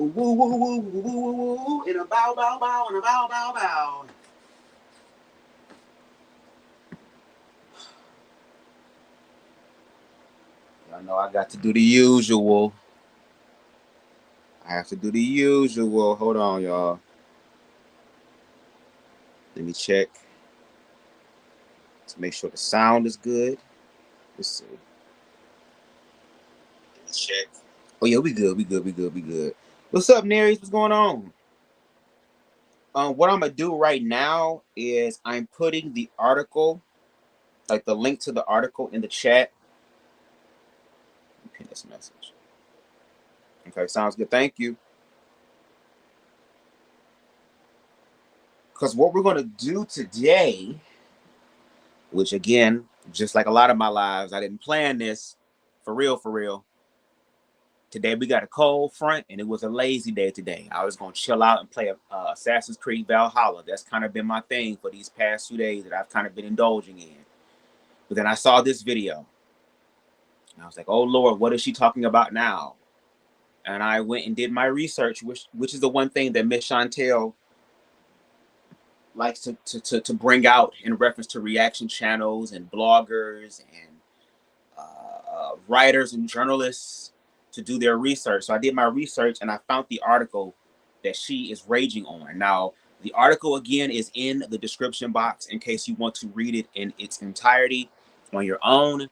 Woo, woo, woo, woo, woo, woo, woo, in a bow, bow, bow, and a bow, bow, bow. Y'all know I got to do the usual. I have to do the usual. Hold on, y'all. Let me check to make sure the sound is good. Let's see. Let me check. Oh yeah, we good. We good. We good. We good. What's up, Neris? What's going on? What I'm gonna do right now is I'm putting the article, like the link to the article, in the chat. Let me pin this message. Okay, sounds good. Thank you. Because what we're gonna do today, which again, just like a lot of my lives, I didn't plan this, for real, for real. Today we got a cold front, and it was a lazy day today. I was gonna chill out and play Assassin's Creed Valhalla. That's kind of been my thing for these past 2 days that I've kind of been indulging in. But then I saw this video, and I was like, "Oh Lord, what is she talking about now?" And I went and did my research, which is the one thing that Miss Chantel likes to bring out in reference to reaction channels and bloggers and writers and journalists to do their research. So I did my research and I found the article that she is raging on. Now, the article again is in the description box in case you want to read it in its entirety on your own.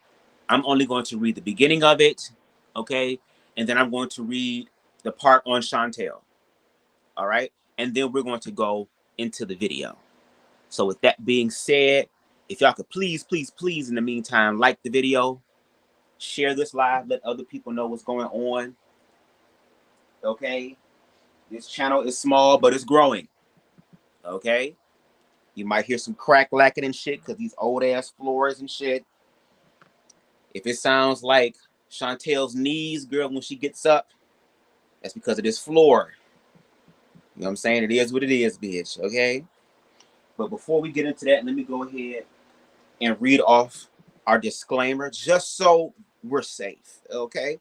I'm only going to read the beginning of it, okay? And then I'm going to read the part on Chantel, all right? And then we're going to go into the video. So with that being said, if y'all could please, please, please, in the meantime, like the video, share this live, let other people know what's going on. Okay? This channel is small, but it's growing. Okay? You might hear some crack lacking and shit because these old ass floors and shit. If it sounds like Chantel's knees, girl, when she gets up, that's because of this floor. You know what I'm saying? It is what it is, bitch. Okay? But before we get into that, let me go ahead and read off our disclaimer just so we're safe. Okay?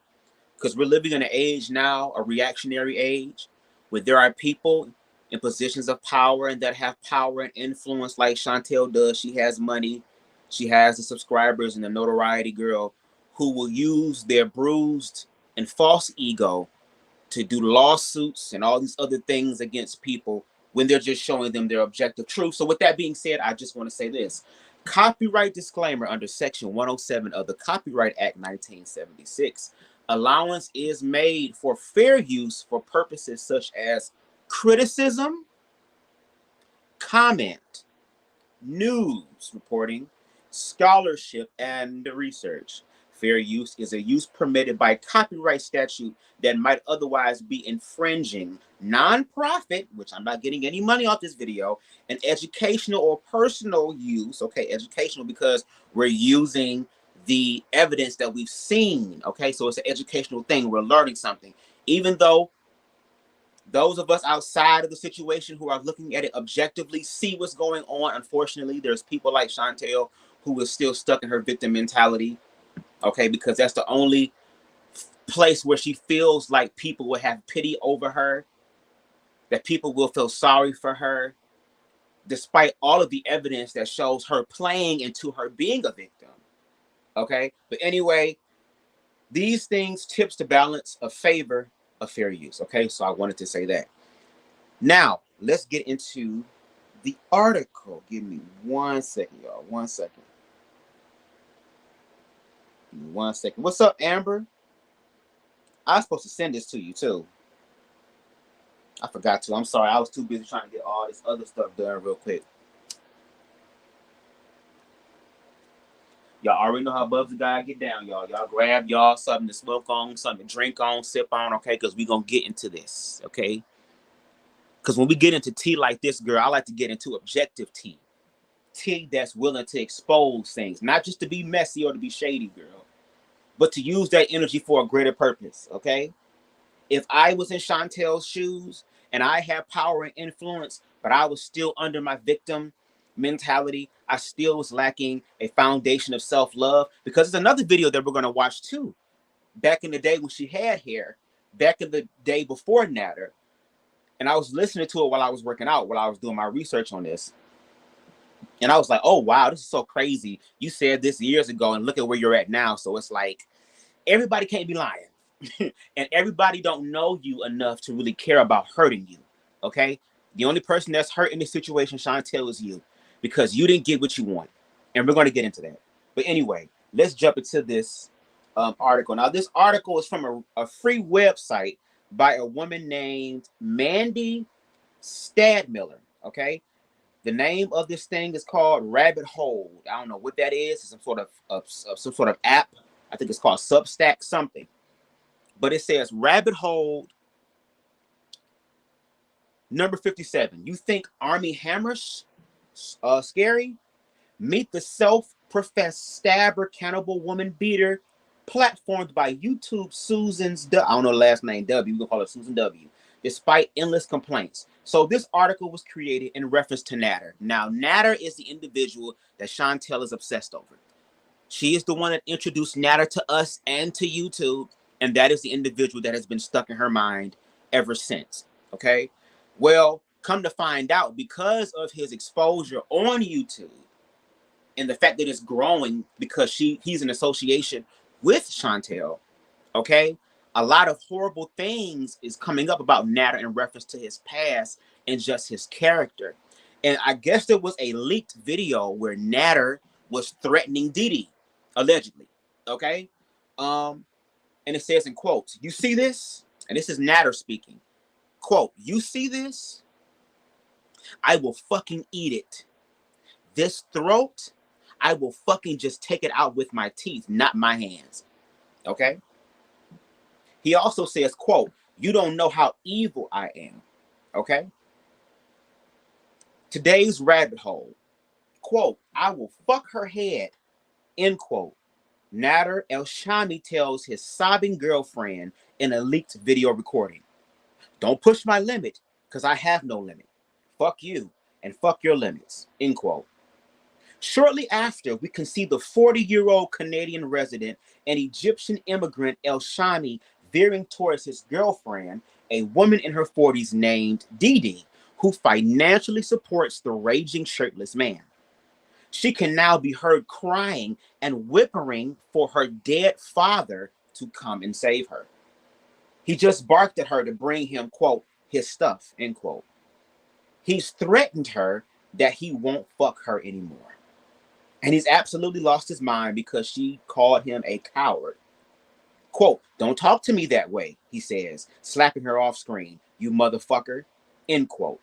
Because we're living in an age now, a reactionary age, where there are people in positions of power and that have power and influence like Chantel does. She has money. She has the subscribers and the notoriety, girl, who will use their bruised and false ego to do lawsuits and all these other things against people when they're just showing them their objective truth. So with that being said, I just want to say this. Copyright disclaimer under Section 107 of the Copyright Act 1976. Allowance is made for fair use for purposes such as criticism, comment, news reporting, scholarship, and research. Fair use is a use permitted by copyright statute that might otherwise be infringing non-profit, which I'm not getting any money off this video, and educational or personal use. Okay, educational because we're using the evidence that we've seen. Okay, so it's an educational thing. We're learning something. Even though those of us outside of the situation who are looking at it objectively see what's going on, unfortunately, there's people like Chantel who is still stuck in her victim mentality. Okay, because that's the only place where she feels like people will have pity over her, that people will feel sorry for her, despite all of the evidence that shows her playing into her being a victim. Okay, but anyway, these things tips the balance of favor of fair use. Okay, so I wanted to say that. Now, let's get into the article. Give me 1 second, y'all. 1 second. Give me 1 second. What's up, Amber? I was supposed to send this to you, too. I forgot to. I'm sorry. I was too busy trying to get all this other stuff done real quick. Y'all already know how BubzDaGawd get down, y'all. Y'all grab y'all something to smoke on, something to drink on, sip on, okay? Because we're going to get into this, okay? Because when we get into tea like this, girl, I like to get into objective tea. Tea that's willing to expose things. Not just to be messy or to be shady, girl. But to use that energy for a greater purpose, okay? If I was in Chantel's shoes and I had power and influence, but I was still under my victim mentality, I still was lacking a foundation of self-love. Because there's another video that we're going to watch too. Back in the day when she had hair, back in the day before Natter, and I was listening to it while I was working out, while I was doing my research on this. And I was like, oh, wow, this is so crazy. You said this years ago, and look at where you're at now. So it's like, everybody can't be lying. And everybody don't know you enough to really care about hurting you, okay? The only person that's hurt in this situation, Chantel, is you, because you didn't get what you want. And we're going to get into that. But anyway, let's jump into this article. Now, this article is from a free website by a woman named Mandy Stadmiller, okay? The name of this thing is called Rabbit Hole. I don't know what that is. It's some sort of app. I think it's called Substack something. But it says Rabbit Hole number 57. You think Army Hammer's scary? Meet the self-professed stabber, cannibal woman beater, platformed by YouTube Susan's, I don't know the last name, W, we're gonna call it Susan W, despite endless complaints. So this article was created in reference to Natter. Now, Natter is the individual that Chantel is obsessed over. She is the one that introduced Natter to us and to YouTube, and that is the individual that has been stuck in her mind ever since, okay? Well, come to find out, because of his exposure on YouTube and the fact that it's growing because he's in association with Chantel, okay? A lot of horrible things is coming up about Natter in reference to his past and just his character. And I guess there was a leaked video where Natter was threatening Didi, allegedly, okay? And it says in quotes, you see this? And this is Natter speaking. Quote, you see this? I will fucking eat it. This throat, I will fucking just take it out with my teeth, not my hands. Okay? He also says, quote, you don't know how evil I am. Okay? Today's rabbit hole. Quote, I will fuck her head. End quote. Nader El-Shami tells his sobbing girlfriend in a leaked video recording. Don't push my limit, because I have no limit. Fuck you, and fuck your limits. End quote. Shortly after, we can see the 40-year-old Canadian resident and Egyptian immigrant El-Shami veering towards his girlfriend, a woman in her 40s named Didi, who financially supports the raging shirtless man. She can now be heard crying and whimpering for her dead father to come and save her. He just barked at her to bring him, quote, his stuff, end quote. He's threatened her that he won't fuck her anymore. And he's absolutely lost his mind because she called him a coward. Quote, don't talk to me that way, he says, slapping her off screen, you motherfucker, end quote.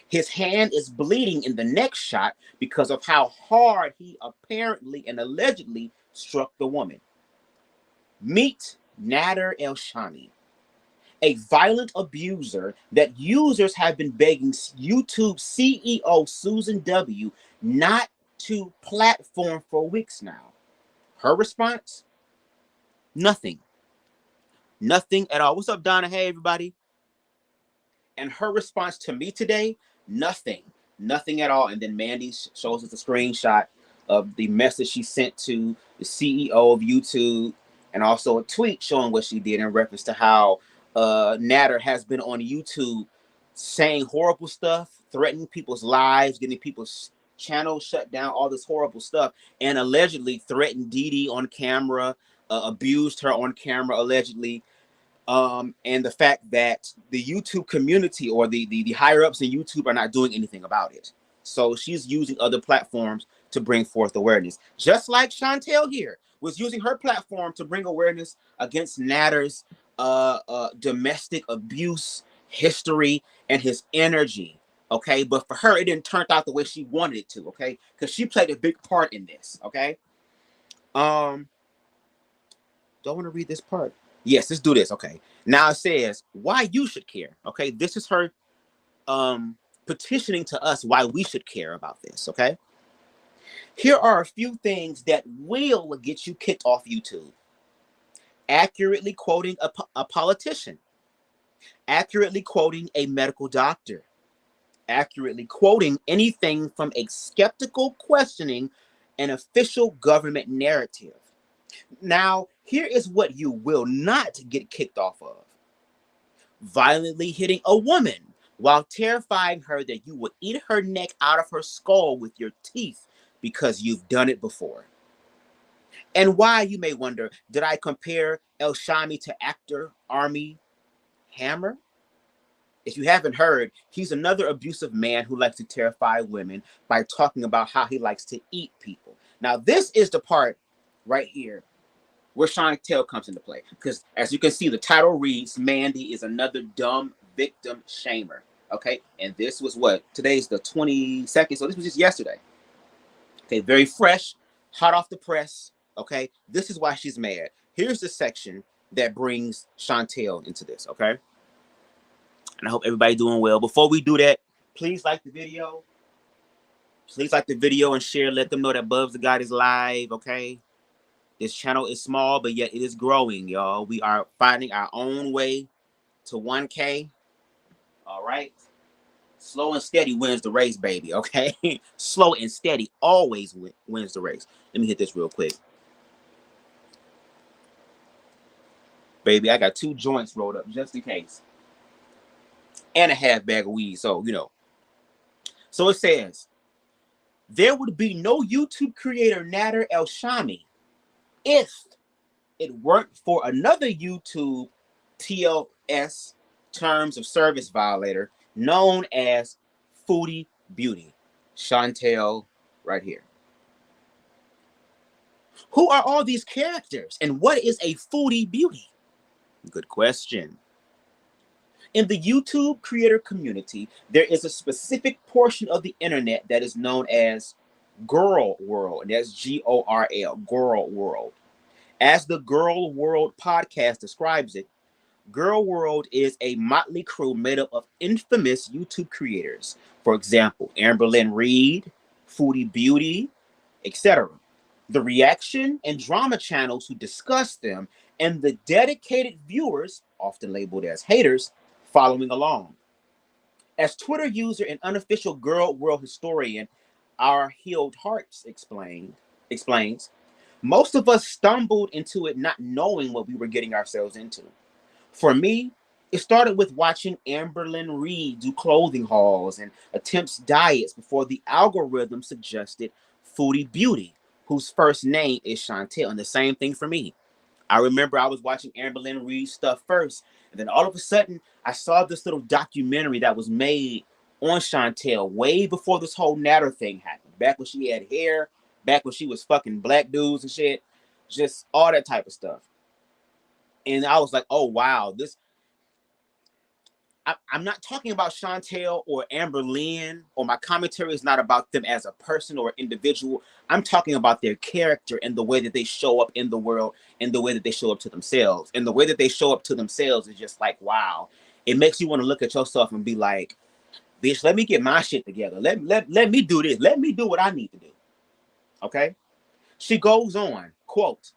His hand is bleeding in the next shot because of how hard he apparently and allegedly struck the woman. Meet Nader El-Shami, a violent abuser that users have been begging YouTube CEO Susan W. not to platform for weeks now. Her response? Nothing. Nothing at all. What's up, Donna? Hey, everybody. And her response to me today, nothing. Nothing at all. And then Mandy shows us a screenshot of the message she sent to the CEO of YouTube, and also a tweet showing what she did in reference to how Nader has been on YouTube saying horrible stuff, threatening people's lives, getting people's channels shut down, all this horrible stuff, and allegedly threatened Didi on camera, abused her on camera, allegedly. And the fact that the YouTube community or the higher ups in YouTube are not doing anything about it. So she's using other platforms to bring forth awareness. Just like Chantel here was using her platform to bring awareness against Nader's domestic abuse history and his energy. Okay, but for her, it didn't turn out the way she wanted it to, okay? Because she played a big part in this, okay? Do I want to read this part? Yes, let's do this. Okay. Now it says why you should care. Okay. This is her petitioning to us why we should care about this. Okay. Here are a few things that will get you kicked off YouTube. Accurately quoting a politician. Accurately quoting a medical doctor. Accurately quoting anything from a skeptical questioning an official government narrative. Now, here is what you will not get kicked off of: violently hitting a woman while terrifying her that you will eat her neck out of her skull with your teeth because you've done it before. And why, you may wonder, did I compare El Shami to actor Armie Hammer? If you haven't heard, he's another abusive man who likes to terrify women by talking about how he likes to eat people. Now, this is the part right here where Chantel comes into play. Because as you can see, the title reads, Mandy is another dumb victim shamer. Okay, and this was what? Today's the 22nd, so this was just yesterday. Okay, very fresh, hot off the press. Okay, this is why she's mad. Here's the section that brings Chantel into this, okay? And I hope everybody doing well. Before we do that, please like the video. Please like the video and share. Let them know that BubzDaGawd is live, okay? This channel is small, but yet it is growing, y'all. We are finding our own way to 1K. All right? Slow and steady wins the race, baby, okay? Slow and steady always wins the race. Let me hit this real quick. Baby, I got 2 joints rolled up just in case. And a half bag of weed, so, you know. So it says, there would be no YouTube creator Nader El Shami if it weren't for another YouTube TLS, terms of service violator, known as Foodie Beauty. Chantel right here. Who are all these characters and what is a Foodie Beauty? Good question. In the YouTube creator community, there is a specific portion of the internet that is known as Girl World, and that's G-O-R-L, Girl World. As the Girl World podcast describes it, Girl World is a motley crew made up of infamous YouTube creators. For example, Amberlynn Reed, Foodie Beauty, etc. The reaction and drama channels who discuss them, and the dedicated viewers, often labeled as haters, following along. As Twitter user and unofficial Girl World historian, Our Healed Hearts explains, most of us stumbled into it not knowing what we were getting ourselves into. For me, it started with watching Amberlynn Reed do clothing hauls and attempts diets before the algorithm suggested Foodie Beauty, whose first name is Chantel, and the same thing for me. I remember I was watching Amberlynn Reed stuff first, and then all of a sudden, I saw this little documentary that was made on Chantel way before this whole Nader thing happened. Back when she had hair, back when she was fucking black dudes and shit, just all that type of stuff. And I was like, oh, wow, this... I'm not talking about Chantel or Amberlynn, or my commentary is not about them as a person or individual. I'm talking about their character and the way that they show up in the world and the way that they show up to themselves. And the way that they show up to themselves is just like, wow. It makes you want to look at yourself and be like, bitch, let me get my shit together. Let me do this. Let me do what I need to do. Okay? She goes on, quote,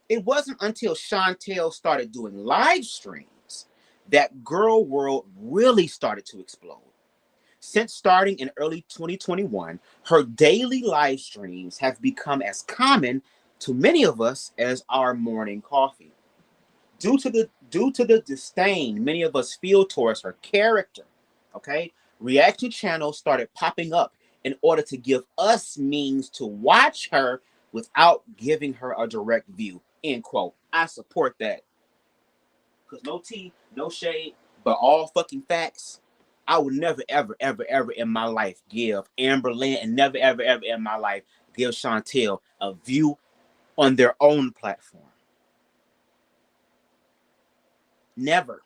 it wasn't until Chantel started doing live streams that Girl World really started to explode. Since starting in early 2021, her daily live streams have become as common to many of us as our morning coffee. Due to the disdain many of us feel towards her character, okay, reaction channels started popping up in order to give us means to watch her without giving her a direct view, end quote. I support that. Because no tea, no shade, but all fucking facts. I would never, ever, ever, ever in my life give Amberlynn, and never, ever, ever in my life give Chantel a view on their own platform. Never.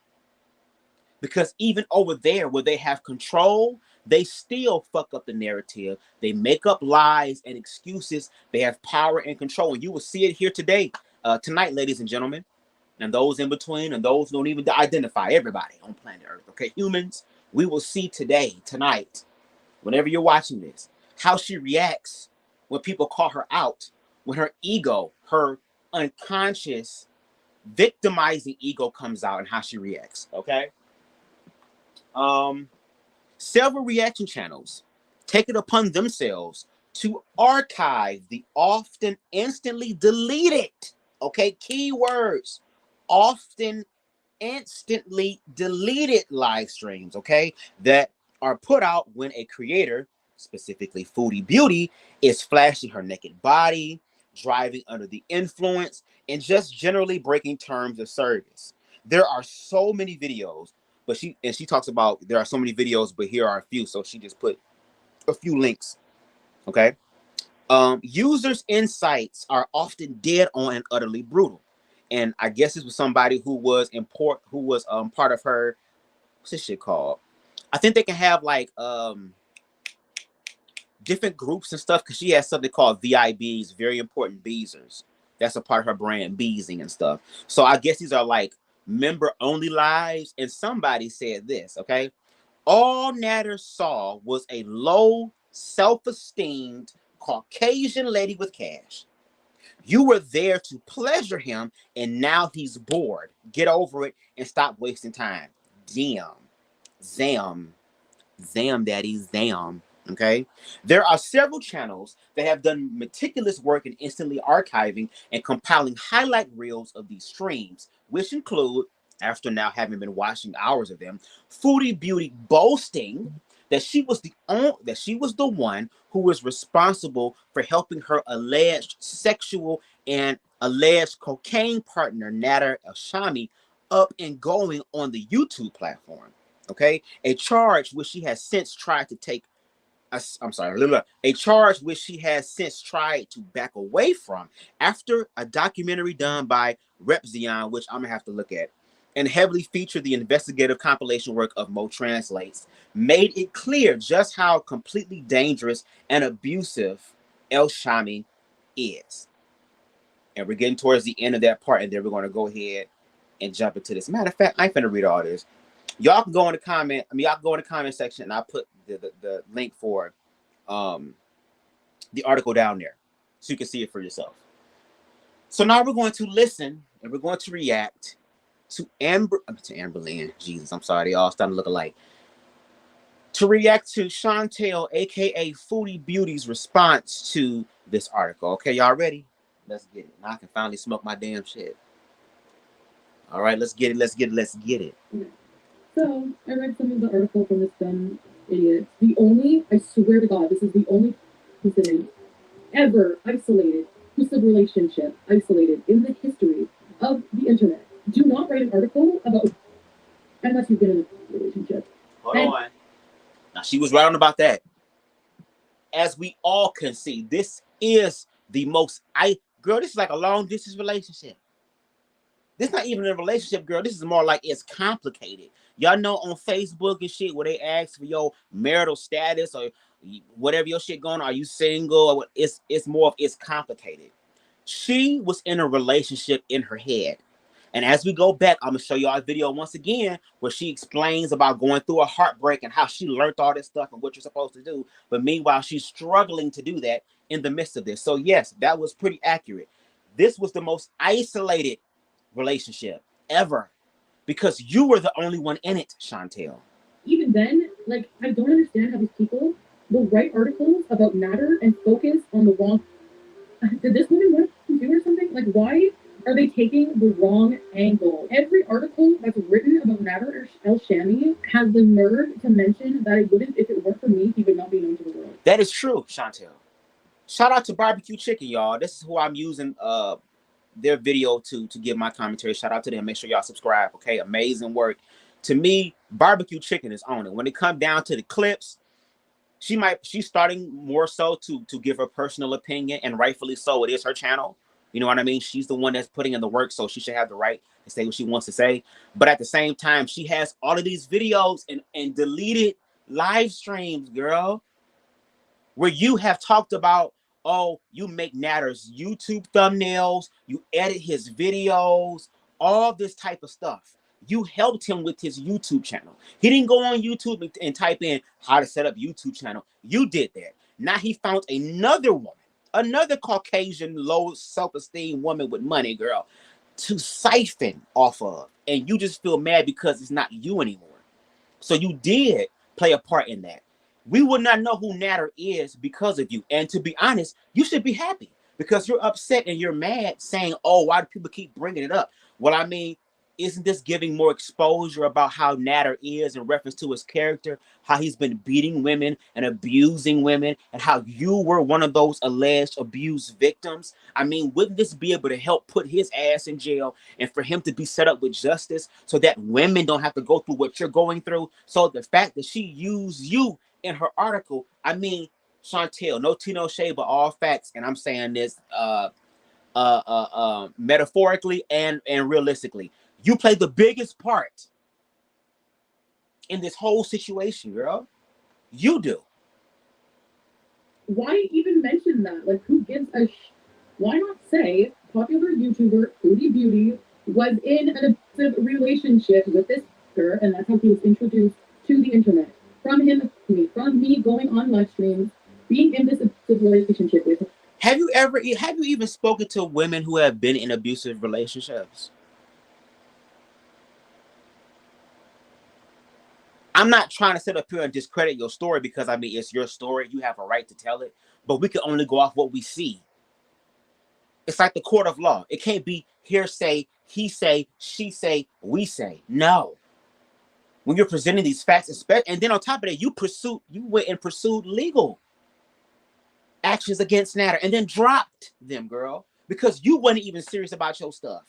Because even over there where they have control, they still fuck up the narrative. They make up lies and excuses. They have power and control. And you will see it here today, tonight, ladies and gentlemen. And those in between, and those who don't even identify, everybody on planet Earth, okay? Humans, we will see today, tonight, whenever you're watching this, how she reacts when people call her out, when her ego, her unconscious, victimizing ego comes out, and how she reacts, okay? Several reaction channels take it upon themselves to archive the often instantly deleted, Okay, keywords. Often instantly deleted live streams, okay, that are put out when a creator, specifically Foodie Beauty, is flashing her naked body, driving under the influence, and just generally breaking terms of service. There are so many videos, but she talks about there are so many videos, but here are a few. So she just put a few links, okay? Users' insights are often dead on and utterly brutal. And I guess this was somebody who was part of her, what's this shit called? I think they can have like different groups and stuff, because she has something called VIBs, very important beezers. That's a part of her brand, beezing and stuff. So I guess these are like member only lives. And somebody said this, okay? All Natter saw was a low, self-esteemed Caucasian lady with cash. You were there to pleasure him, and now he's bored. Get over it and stop wasting time. Damn. Zam. Zam, daddy, zam. Okay? There are several channels that have done meticulous work in instantly archiving and compiling highlight reels of these streams, which include, after now having been watching hours of them, Foodie Beauty boasting that she was the one who was responsible for helping her alleged sexual and alleged cocaine partner Nader El-Shami up and going on the YouTube platform. Okay, a charge which she has since tried to take. A charge which she has since tried to back away from after a documentary done by RETROGRADE, which I'm gonna have to look at, and heavily featured the investigative compilation work of Mo Translates, made it clear just how completely dangerous and abusive El-Shami is. And we're getting towards the end of that part, and then we're going to go ahead and jump into this. Matter of fact, I ain't finna read all this. Y'all can go in the comment. Y'all can go in the comment section, and I'll put the link for the article down there, so you can see it for yourself. So now we're going to listen, and we're going to react to Amberlynn. Jesus, I'm sorry, they all starting to look alike. To react to Chantel, aka Foodie Beauty's response to this article. Okay, y'all ready? Let's get it. Now I can finally smoke my damn shit. All right, let's get it. Let's get it. Let's get it. Okay. So I read some of the article from this dumb idiot. I swear to God, this is the only incident ever isolated, exclusive relationship isolated in the history of the internet. Do not write an article about, unless you've been in a relationship. Hold on. Now she was right on about that. As we all can see, this is the most girl, this is like a long distance relationship. This is not even a relationship, girl. This is more like it's complicated. Y'all know on Facebook and shit where they ask for your marital status or whatever your shit going on. Are you single? It's more of it's complicated. She was in a relationship in her head. And as we go back, I'm going to show y'all a video once again where she explains about going through a heartbreak and how she learned all this stuff and what you're supposed to do. But meanwhile, she's struggling to do that in the midst of this. So yes, that was pretty accurate. This was the most isolated relationship ever because you were the only one in it, Chantel. Even then, like, I don't understand how these people will write articles about matter and focus on the wrong. Did this woman want to do or something? Like, why are they taking the wrong angle? Every article that's written about Nader El-Shami has the nerve to mention that it wouldn't, if it weren't for me, he would not be known to the world. That is true, Chantel. Shout out to Barbecue Chicken, y'all. This is who I'm using their video to give my commentary. Shout out to them. Make sure y'all subscribe, okay? Amazing work. To me, Barbecue Chicken is on it. When it comes down to the clips, she's starting more so to give her personal opinion, and rightfully so. It is her channel. You know what I mean? She's the one that's putting in the work, so she should have the right to say what she wants to say. But at the same time, she has all of these videos and deleted live streams, girl, where you have talked about, oh, you make Natter's YouTube thumbnails, you edit his videos, all this type of stuff. You helped him with his YouTube channel. He didn't go on YouTube and type in how to set up YouTube channel. You did that. Now he found another woman, another Caucasian, low self-esteem woman with money, girl, to siphon off of. And you just feel mad because it's not you anymore. So you did play a part in that. We would not know who Nader is because of you. And to be honest, you should be happy because you're upset and you're mad saying, oh, why do people keep bringing it up? Well, I mean, isn't this giving more exposure about how Natter is in reference to his character, how he's been beating women and abusing women, and how you were one of those alleged abused victims? I mean, wouldn't this be able to help put his ass in jail and for him to be set up with justice so that women don't have to go through what you're going through? So the fact that she used you in her article, I mean, Chantel, no tea, no shade, but all facts, and I'm saying this metaphorically and realistically. You play the biggest part in this whole situation, girl. You do. Why even mention that? Like, who gives a why not say popular YouTuber Foodie Beauty was in an abusive relationship with this girl, and that's how he was introduced to the internet. From me going on live streams, being in this abusive relationship with her. Have you even spoken to women who have been in abusive relationships? I'm not trying to sit up here and discredit your story because, I mean, it's your story. You have a right to tell it. But we can only go off what we see. It's like the court of law. It can't be hearsay, he say, she say, we say. No. When you're presenting these facts, and then on top of that, you went and pursued legal actions against Natter and then dropped them, girl, because you weren't even serious about your stuff.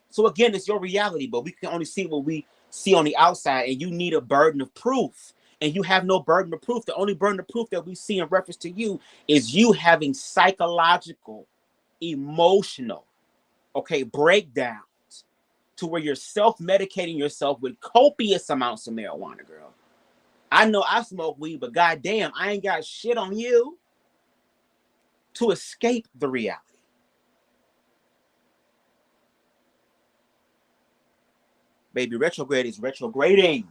So again, it's your reality, but we can only see what we see on the outside, and you need a burden of proof, and you have no burden of proof. The only burden of proof that we see in reference to you is you having psychological, emotional, breakdowns to where you're self-medicating yourself with copious amounts of marijuana, girl. I know I smoke weed, but goddamn, I ain't got shit on you to escape the reality. Baby, retrograde is retrograding.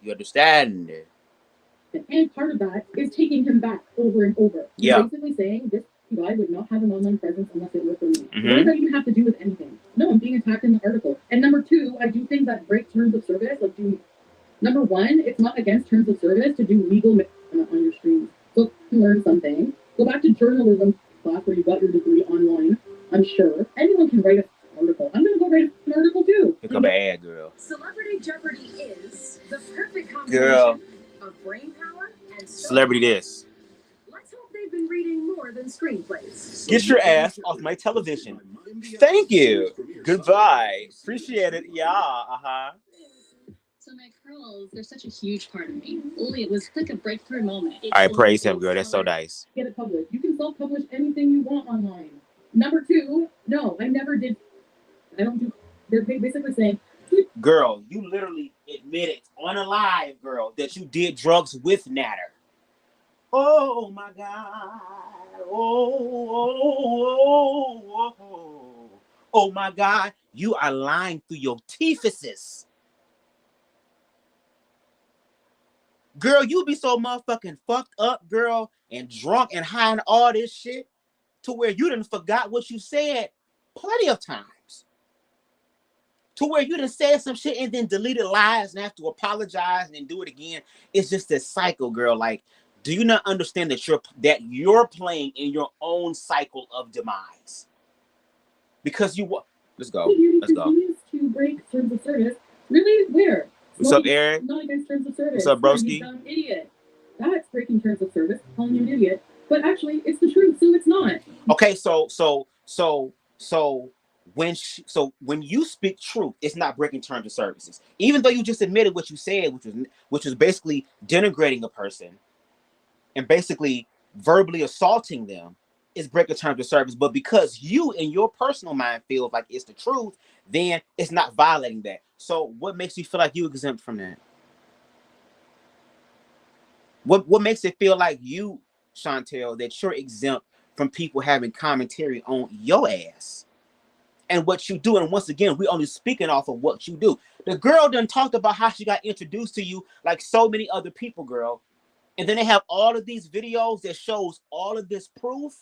You understand? And part of that is taking him back over and over. Yeah. Basically saying this guy would not have an online presence unless it were for me. Mm-hmm. What does that even have to do with anything? No, I'm being attacked in the article. And number two, I do things that break terms of service. Like number one, it's not against terms of service to do legal on your stream. So learn something. Go back to journalism class where you got your degree online. I'm sure anyone can write an article. I'm gonna go write an article too. Pick up an ad, girl. Celebrity Jeopardy is the perfect combination of brain power and celebrity this. Let's hope they've been reading more than screenplays. Get your ass off my television. Thank you. Goodbye. Appreciate it. Yeah. So my curls, they're such a huge part of me. It was like a breakthrough moment. All right, praise him, girl. That's so nice. Get it published. You can self-publish anything you want online. Number two, no, I never did. I don't do. They're basically saying, girl, you literally admitted on a live, girl, that you did drugs with Natter. Oh my God. Oh my God. You are lying through your teethuses. Girl, you be so motherfucking fucked up, girl, and drunk and high and all this shit to where you done forgot what you said plenty of times. To where you done said some shit and then deleted lies and have to apologize and then do it again. It's just this cycle, girl. Like, do you not understand that you're playing in your own cycle of demise? Because let's go. Let's go. Continues to break terms of service. Really? Where? What's up, Aaron? Not against terms of service. What's up, broski? You're an idiot. That's breaking terms of service. Calling you an idiot. But actually, it's the truth, so it's not. Okay, so when you speak truth, it's not breaking terms of services. Even though you just admitted what you said, which was basically denigrating a person and basically verbally assaulting them, is breaking terms of service. But because you in your personal mind feels like it's the truth, then it's not violating that. So what makes you feel like you exempt from that? What makes it feel like you, Chantel, that you're exempt from people having commentary on your ass and what you do? And once again, we only speaking off of what you do. The girl done talked about how she got introduced to you like so many other people, girl. And then they have all of these videos that shows all of this proof.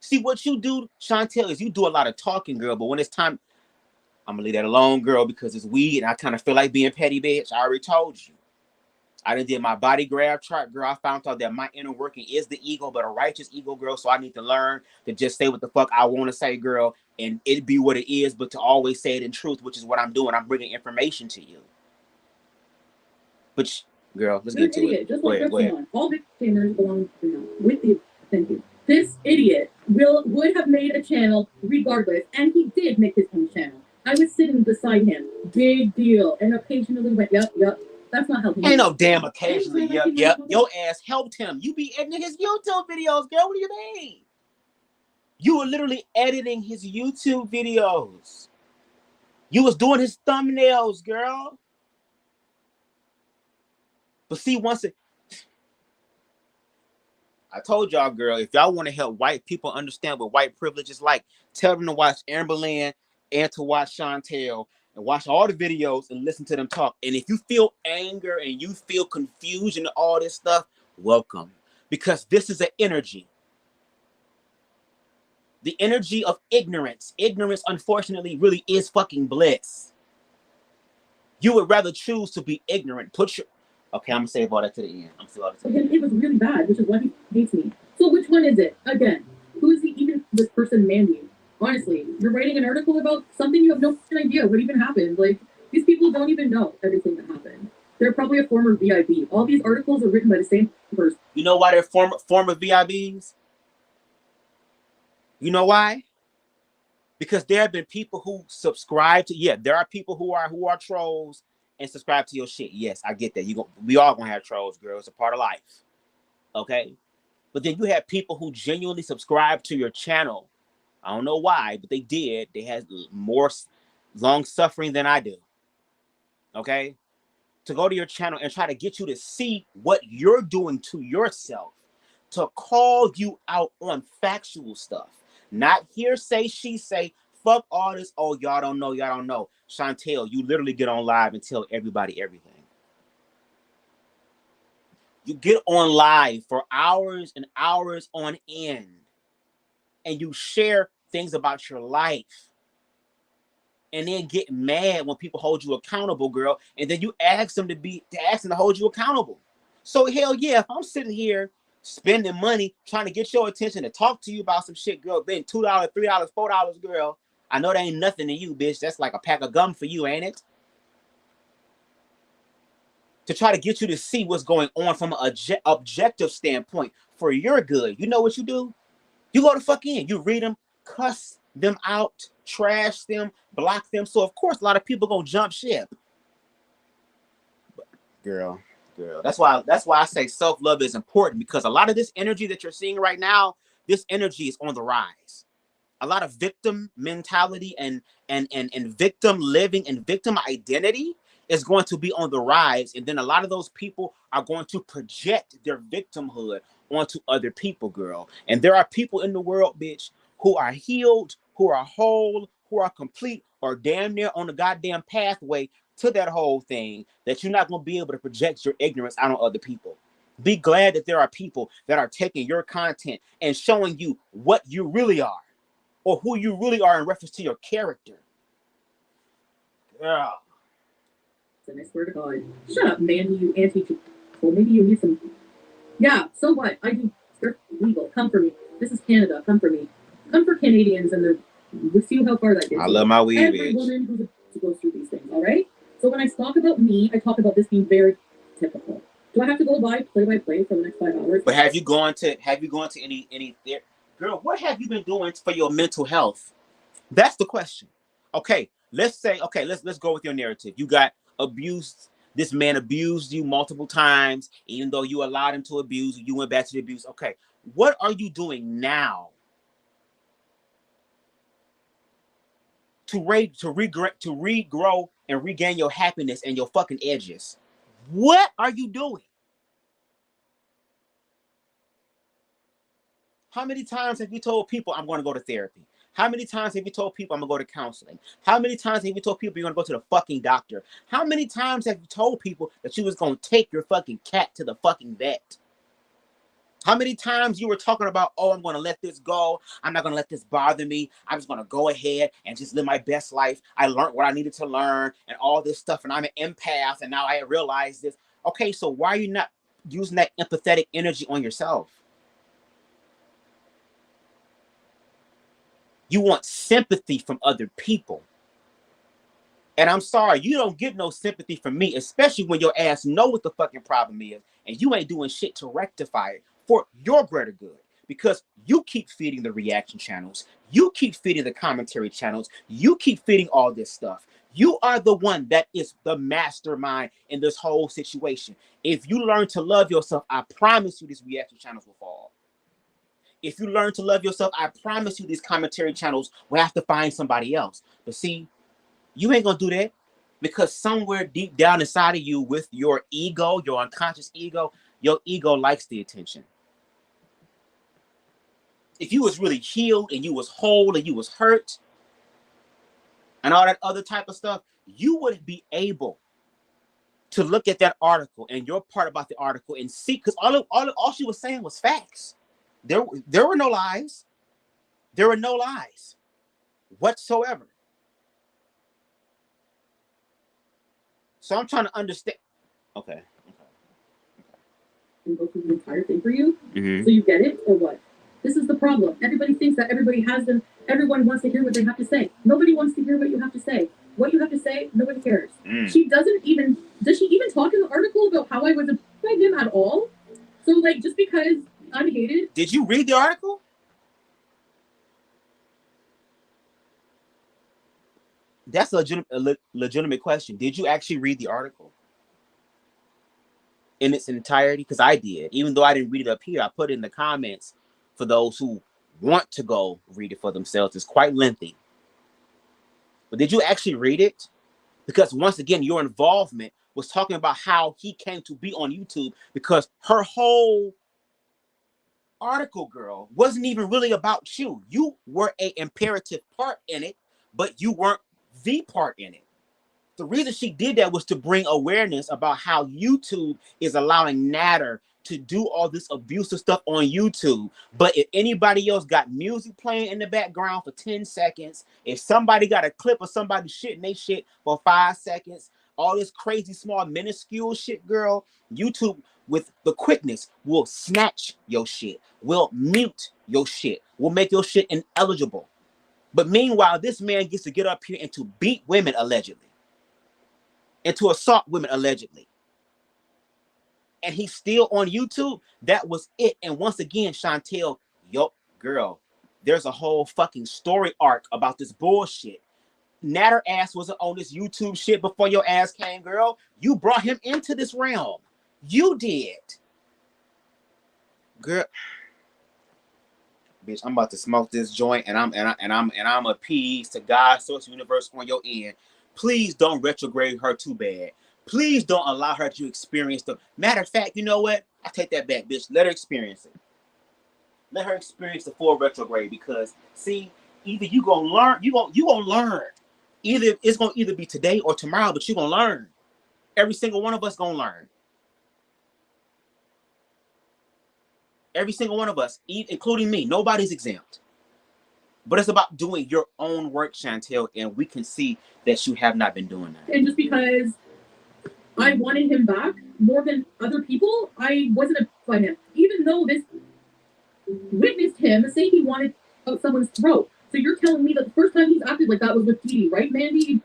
See, what you do, Chantel, is you do a lot of talking, girl. But when it's time, I'm going to leave that alone, girl, because it's weed and I kind of feel like being petty, bitch. I already told you. I done did my body graph chart, girl. I found out that my inner working is the ego, but a righteous ego, girl. So I need to learn to just say what the fuck I want to say, girl, and it be what it is, but to always say it in truth, which is what I'm doing. I'm bringing information to you. But, girl, let's get to it. Just like all big scammers belong with you. Thank you. This idiot would have made a channel regardless, and he did make his own channel. I was sitting beside him. Big deal. And occasionally went, yep. That's not helping. Ain't no damn occasionally. Yep. Your ass helped him. You be editing his YouTube videos, girl. What do you mean? You were literally editing his YouTube videos. You was doing his thumbnails, girl. But see, I told y'all, girl, if y'all want to help white people understand what white privilege is like, tell them to watch Amber Lynn and to watch Chantel and watch all the videos and listen to them talk. And if you feel anger and you feel confusion and all this stuff, welcome. Because this is an energy. The energy of ignorance. Ignorance, unfortunately, really is fucking bliss. You would rather choose to be ignorant. Okay, I'm gonna save all that to the end. It was really bad, which is why he hates me. So which one is it? Again, who is even this person Mandy? Honestly, you're writing an article about something you have no idea what even happened. Like, these people don't even know everything that happened. They're probably a former VIB. All these articles are written by the same person. You know why they're former VIBs? You know why? Because there have been people who subscribe to, there are people who are trolls and subscribe to your shit. Yes, I get that. We all gonna have trolls, girl. It's a part of life. Okay? But then you have people who genuinely subscribe to your channel. I don't know why, but they did. They had more long suffering than I do. Okay? To go to your channel and try to get you to see what you're doing to yourself. To call you out on factual stuff. Not hearsay, she say, fuck all this. Oh, y'all don't know. Chantel, you literally get on live and tell everybody everything. You get on live for hours and hours on end. And you share things about your life. And then get mad when people hold you accountable, girl. And then you ask them to hold you accountable. So hell yeah, if I'm sitting here spending money trying to get your attention to talk to you about some shit, girl, then $2, $3, $4, girl, I know that ain't nothing to you, bitch. That's like a pack of gum for you, ain't it? To try to get you to see what's going on from an objective standpoint for your good. You know what you do? You go to fuck in. You read them, cuss them out, trash them, block them. So of course a lot of people gonna jump ship. But, girl, that's why I say self-love is important, because a lot of this energy that you're seeing right now, this energy is on the rise. A lot of victim mentality and victim living and victim identity is going to be on the rise. And then a lot of those people are going to project their victimhood onto other people, girl. And there are people in the world, bitch, who are healed, who are whole, who are complete, or damn near on the goddamn pathway to that whole thing, that you're not going to be able to project your ignorance out on other people. Be glad that there are people that are taking your content and showing you what you really are, or who you really are in reference to your character. Girl. And I swear to God, shut up, man, you anti-Jew. Well, maybe you need some. Yeah, so what? I do stuff legal. Come for me. This is Canada. Come for me. Come for Canadians, and we'll see how far that gets. I love my weed, Every woman who's to go through these things, all right? So when I talk about me, I talk about this being very typical. Do I have to go play by play for the next 5 hours? But have you gone to any girl, what have you been doing for your mental health? That's the question. Okay, let's go with your narrative. You got abused. This man abused you multiple times, even though you allowed him to abuse you. You went back to the abuse. Okay, what are you doing now to regrow and regain your happiness and your fucking edges? What are you doing? How many times have you told people I'm going to go to therapy? How many times have you told people I'm going to go to counseling? How many times have you told people you're going to go to the fucking doctor? How many times have you told people that you was going to take your fucking cat to the fucking vet? How many times you were talking about, oh, I'm going to let this go. I'm not going to let this bother me. I'm just going to go ahead and just live my best life. I learned what I needed to learn and all this stuff. And I'm an empath. And now I realize this. Okay, so why are you not using that empathetic energy on yourself? You want sympathy from other people. And I'm sorry, you don't get no sympathy from me, especially when your ass know what the fucking problem is and you ain't doing shit to rectify it for your greater good. Because you keep feeding the reaction channels, you keep feeding the commentary channels, you keep feeding all this stuff. You are the one that is the mastermind in this whole situation. If you learn to love yourself, I promise you these reaction channels will fall. If you learn to love yourself, I promise you these commentary channels will have to find somebody else. But see, you ain't gonna do that because somewhere deep down inside of you with your ego, your unconscious ego, your ego likes the attention. If you was really healed and you was whole and you was hurt and all that other type of stuff, you wouldn't be able to look at that article and your part about the article and see, because all she was saying was facts. There were no lies. There were no lies whatsoever. So I'm trying to understand. Okay. And go through the entire thing for you, Mm-hmm. so you get it, or what? This is the problem. Everybody thinks that everybody has them. Everyone wants to hear what they have to say. Nobody wants to hear what you have to say. What you have to say, nobody cares. She doesn't even. Does she even talk in the article about how I was by him at all? So like, just because I'm hated. Did you read the article? That's a legitimate question. Did you actually read the article in its entirety? Because I did. Even though I didn't read it up here, I put it in the comments for those who want to go read it for themselves. It's quite lengthy. But did you actually read it? Because once again, your involvement was talking about how he came to be on YouTube, because her whole article, girl, wasn't even really about you. You were an imperative part in it, but you weren't the part in it. The reason she did that was to bring awareness about how YouTube is allowing Natter to do all this abusive stuff on YouTube. But if anybody else got music playing in the background for 10 seconds, if somebody got a clip of somebody shitting they shit for 5 seconds, all this crazy small minuscule shit, girl, YouTube with the quickness will snatch your shit, will mute your shit, will make your shit ineligible. But meanwhile, this man gets to get up here and to beat women allegedly, and to assault women allegedly. And he's still on YouTube. That was it. And once again, Chantel, yo, girl, there's a whole fucking story arc about this bullshit. Natter ass wasn't on this YouTube shit before your ass came, girl. You brought him into this realm. You did. Girl. Bitch, I'm about to smoke this joint, and I'm appeased to God, source, universe on your end. Please don't retrograde her too bad. Please don't allow her to experience the. Matter of fact, you know what? I take that back, bitch. Let her experience it. Let her experience the full retrograde, because see, either you gonna learn, you gonna learn. Either it's gonna either be today or tomorrow, but you gonna learn. Every single one of us gonna learn. Every single one of us, including me. Nobody's exempt. But it's about doing your own work, Chantel, and we can see that you have not been doing that. And just because I wanted him back more than other people, I wasn't by him. Even though this witnessed him say he wanted out someone's throat. So you're telling me that the first time he's acted like that was with Foodie, right, Mandy?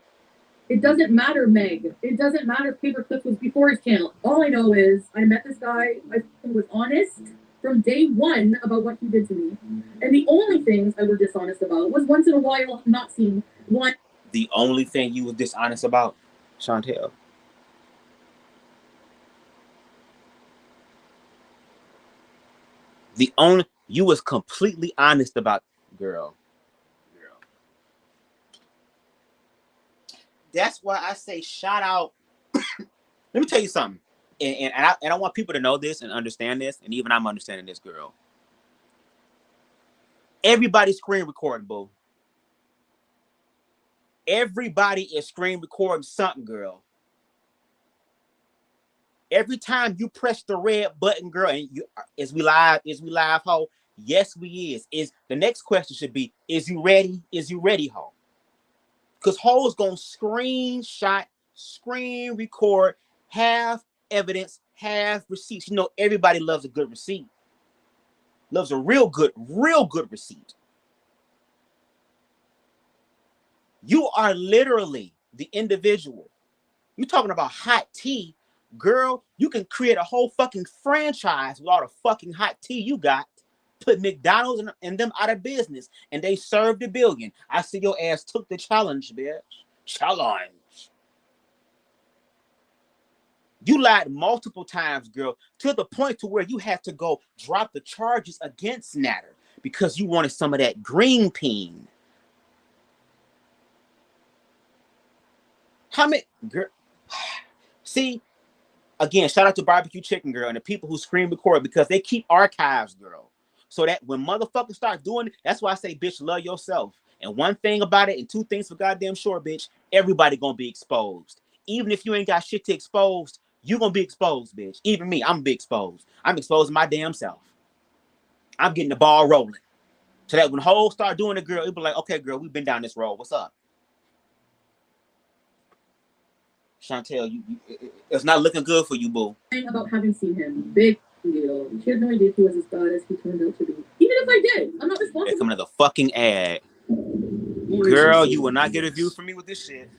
It doesn't matter, Meg. It doesn't matter if Paperclip was before his channel. All I know is I met this guy. I was honest from day one about what he did to me. And the only things I was dishonest about was once in a while not seeing one. The only thing you were dishonest about, Chantel? The only, you was completely honest about, girl. That's why I say shout out. Let me tell you something. And I want people to know this and understand this, and even I'm understanding this, girl. Everybody's screen recording, boo. Everybody is screen recording something, girl. Every time you press the red button, girl, and you is we live, ho? Yes, we is the next question should be, is you ready? Is you ready, ho? Because ho's gonna screenshot, screen record, have evidence, have receipts. You know, everybody loves a good receipt. Loves a real good receipt. You are literally the individual. You talking about hot tea, girl, you can create a whole fucking franchise with all the fucking hot tea you got. Put McDonald's and them out of business, and they served $1 billion. I see your ass took the challenge, bitch. Challenge. You lied multiple times, girl, to the point to where you had to go drop the charges against Natter because you wanted some of that green peen. How many, girl? See, again, shout out to Barbecue Chicken Girl and the people who screen record because they keep archives, girl. So that when motherfuckers start doing it, that's why I say, bitch, love yourself. And one thing about it, and two things for goddamn sure, bitch, everybody gonna be exposed. Even if you ain't got shit to expose, you gonna be exposed, bitch. Even me, I'm gonna be exposed. I'm exposing my damn self. I'm getting the ball rolling. So that when hoes start doing it, girl, it'll be like, okay, girl, we've been down this road. What's up? Chantel, it's not looking good for you, boo. About having seen him, big deal. She had no idea he was as bad as he turned out to be. Even if I did, I'm not responsible. They're coming to the fucking ad. Girl, you will not get a view from me with this shit.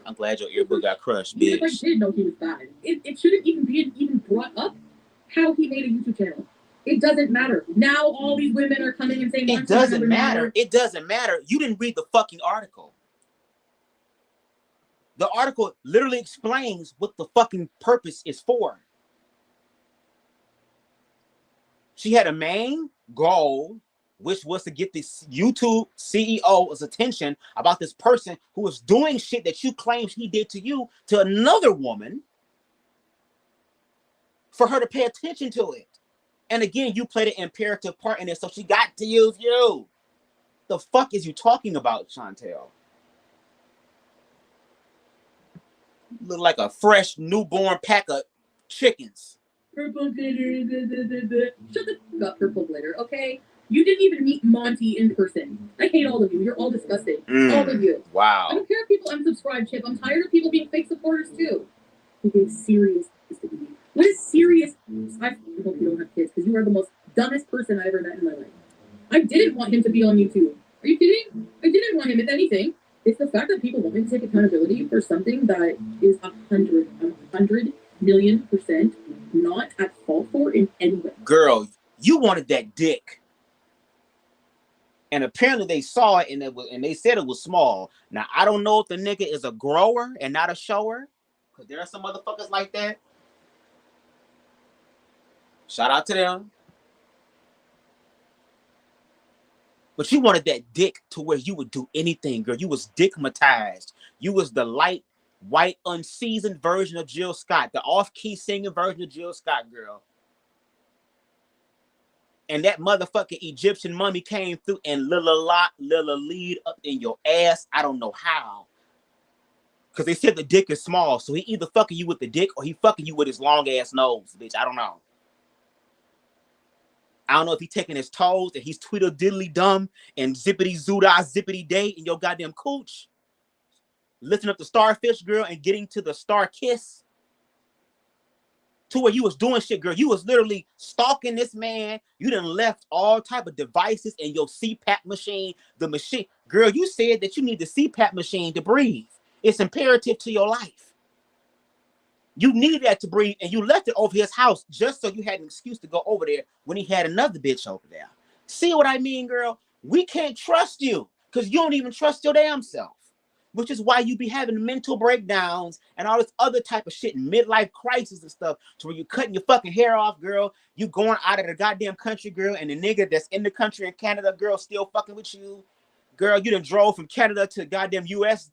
I'm glad your earbud got crushed, bitch. Even if I did know he was bad, it shouldn't even be brought up how he made a YouTube channel. It doesn't matter. Now all these women are coming and saying it doesn't matter. It doesn't matter. You didn't read the fucking article. The article literally explains what the fucking purpose is for. She had a main goal, which was to get this YouTube CEO's attention about this person who was doing shit that you claimed he did to you to another woman for her to pay attention to it. And again, you played an imperative part in it, so she got to use you. The fuck is you talking about, Chantel? Look like a fresh newborn pack of chickens. Purple glitter. Shut the fuck up, purple glitter, okay? You didn't even meet Monty in person. I hate all of you. You're all disgusting. All of you. Wow. I don't care if people unsubscribe, Chip. I'm tired of people being fake supporters, too. Okay, serious. What is serious? I hope you don't have kids, because you are the most dumbest person I ever met in my life. I didn't want him to be on YouTube. Are you kidding? I didn't want him, if anything. It's the fact that people want me to take accountability for something that is 100 million % not at fault for in any way. Girl, you wanted that dick. And apparently they saw it and they said it was small. Now, I don't know if the nigga is a grower and not a shower. Because there are some motherfuckers like that. Shout out to them. But you wanted that dick to where you would do anything, girl. You was dickmatized. You was the light, white, unseasoned version of Jill Scott. The off-key singing version of Jill Scott, girl. And that motherfucking Egyptian mummy came through and little lead up in your ass. I don't know how. Because they said the dick is small. So he either fucking you with the dick or he fucking you with his long ass nose, bitch. I don't know. I don't know if he's taking his toes and he's tweedle-diddly dumb and zippity day in your goddamn cooch. Lifting up the starfish, girl, and getting to the star kiss. To where you was doing shit, girl. You was literally stalking this man. You done left all type of devices in your CPAP machine. The machine. Girl, you said that you need the CPAP machine to breathe. It's imperative to your life. You needed that to breathe, and you left it over his house just so you had an excuse to go over there when he had another bitch over there. See what I mean, girl? We can't trust you because you don't even trust your damn self, which is why you be having mental breakdowns and all this other type of shit and midlife crisis and stuff to where you cutting your fucking hair off, girl. You going out of the goddamn country, girl, and the nigga that's in the country in Canada, girl, still fucking with you. Girl, you done drove from Canada to goddamn U.S.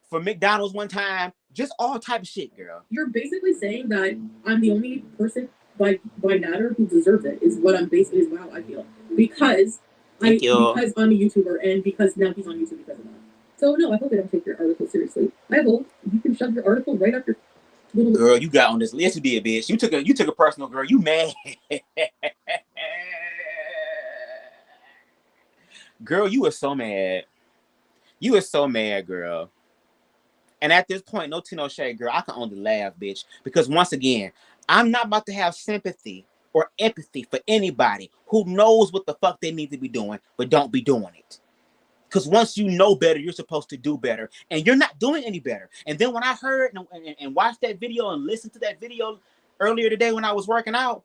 for McDonald's one time. Just all type of shit, girl. You're basically saying that I'm the only person by Natter who deserves it, is what I'm basically, is how I feel. Because I'm a YouTuber and because now he's on YouTube because of that. So no, I hope they don't take your article seriously. I hope you can shove your article right up your little... Girl, you got on this list. You did, bitch. You took a personal, girl. You mad. Girl, you were so mad. You were so mad, girl. And at this point, no tea, no shade, girl. I can only laugh, bitch. Because once again, I'm not about to have sympathy or empathy for anybody who knows what the fuck they need to be doing, but don't be doing it. Because once you know better, you're supposed to do better. And you're not doing any better. And then when I heard and watched that video and listened to that video earlier today when I was working out,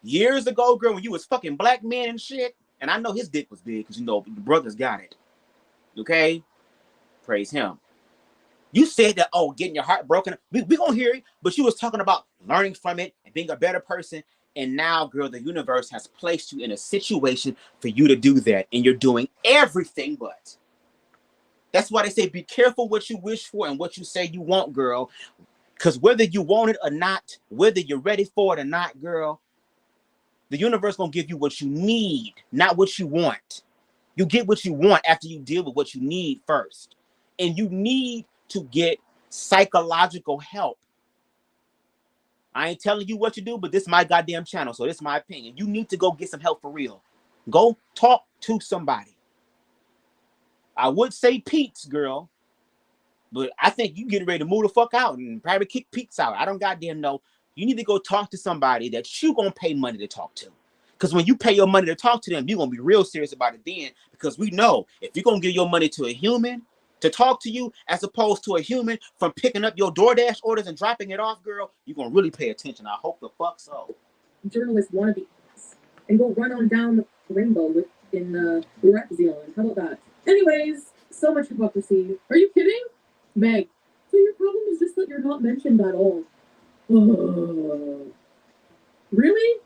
years ago, girl, when you was fucking black men and shit, and I know his dick was big because, you know, the brothers got it. Okay? Praise him. You said that, oh, getting your heart broken. We gonna hear it, but you was talking about learning from it and being a better person. And now, girl, the universe has placed you in a situation for you to do that. And you're doing everything but. That's why they say be careful what you wish for and what you say you want, girl. Because whether you want it or not, whether you're ready for it or not, girl, the universe gonna give you what you need, not what you want. You get what you want after you deal with what you need first. And you need to get psychological help. I ain't telling you what to do, but this is my goddamn channel, so this is my opinion. You need to go get some help for real. Go talk to somebody. I would say Pete's, girl, but I think you getting ready to move the fuck out and probably kick Pete's out. I don't goddamn know. You need to go talk to somebody that you gonna pay money to talk to. Because when you pay your money to talk to them, you're gonna be real serious about it then. Because we know if you're gonna give your money to a human to talk to you, as opposed to a human from picking up your DoorDash orders and dropping it off, girl, you're gonna really pay attention. I hope the fuck so. Journalists want to be and go run on down the rainbow in the Red Zealand. How about that? Anyways, so much hypocrisy. Are you kidding? Meg, so your problem is just that you're not mentioned at all. Really?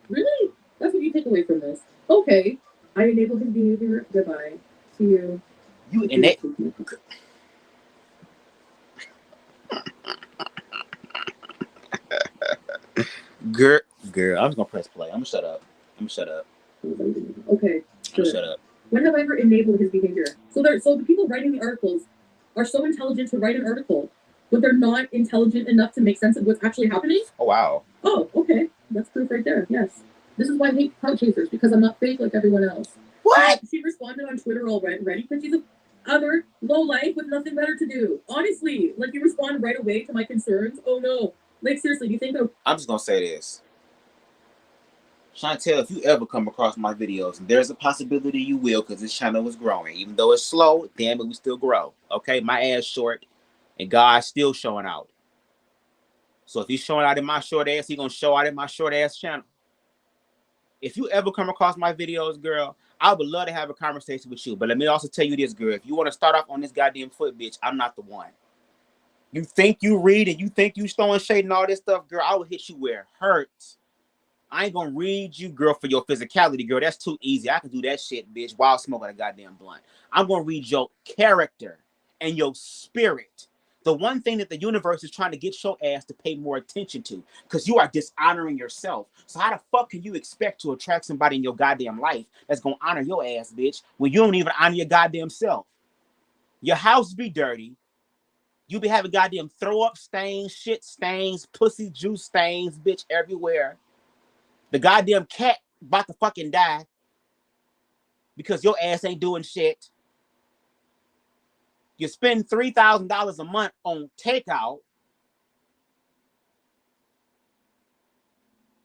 Really? That's what you take away from this. Okay, I enable his behavior. Goodbye. See you. You enable. Girl, I'm just gonna press play. I'm gonna shut up. Okay. Good. Shut up. When have I ever enabled his behavior? So the people writing the articles are so intelligent to write an article, but they're not intelligent enough to make sense of what's actually happening? Oh, wow. Oh, okay. That's proof right there. Yes. This is why I hate clout chasers, because I'm not fake like everyone else. What? She responded on Twitter already because she's a other low life with nothing better to do. Honestly, like you respond right away to my concerns. Oh no. Like seriously, do you think I'm just gonna say this. Chantel, if you ever come across my videos, and there's a possibility you will, because this channel is growing. Even though it's slow, damn it, we still grow. Okay, my ass short, and God's still showing out. So if he's showing out in my short ass, he's gonna show out in my short ass channel. If you ever come across my videos, girl, I would love to have a conversation with you. But let me also tell you this, girl. If you want to start off on this goddamn foot, bitch, I'm not the one. You think you read and you think you throwing shade and all this stuff, girl, I will hit you where it hurts. I ain't gonna read you, girl, for your physicality, girl. That's too easy. I can do that shit, bitch, while smoking a goddamn blunt. I'm gonna read your character and your spirit. The one thing that the universe is trying to get your ass to pay more attention to, because you are dishonoring yourself. So how the fuck can you expect to attract somebody in your goddamn life that's gonna honor your ass, bitch, when you don't even honor your goddamn self? Your house be dirty. You be having goddamn throw up stains, shit stains, pussy juice stains, bitch, everywhere. The goddamn cat about to fucking die because your ass ain't doing shit. You spend $3,000 a month on takeout.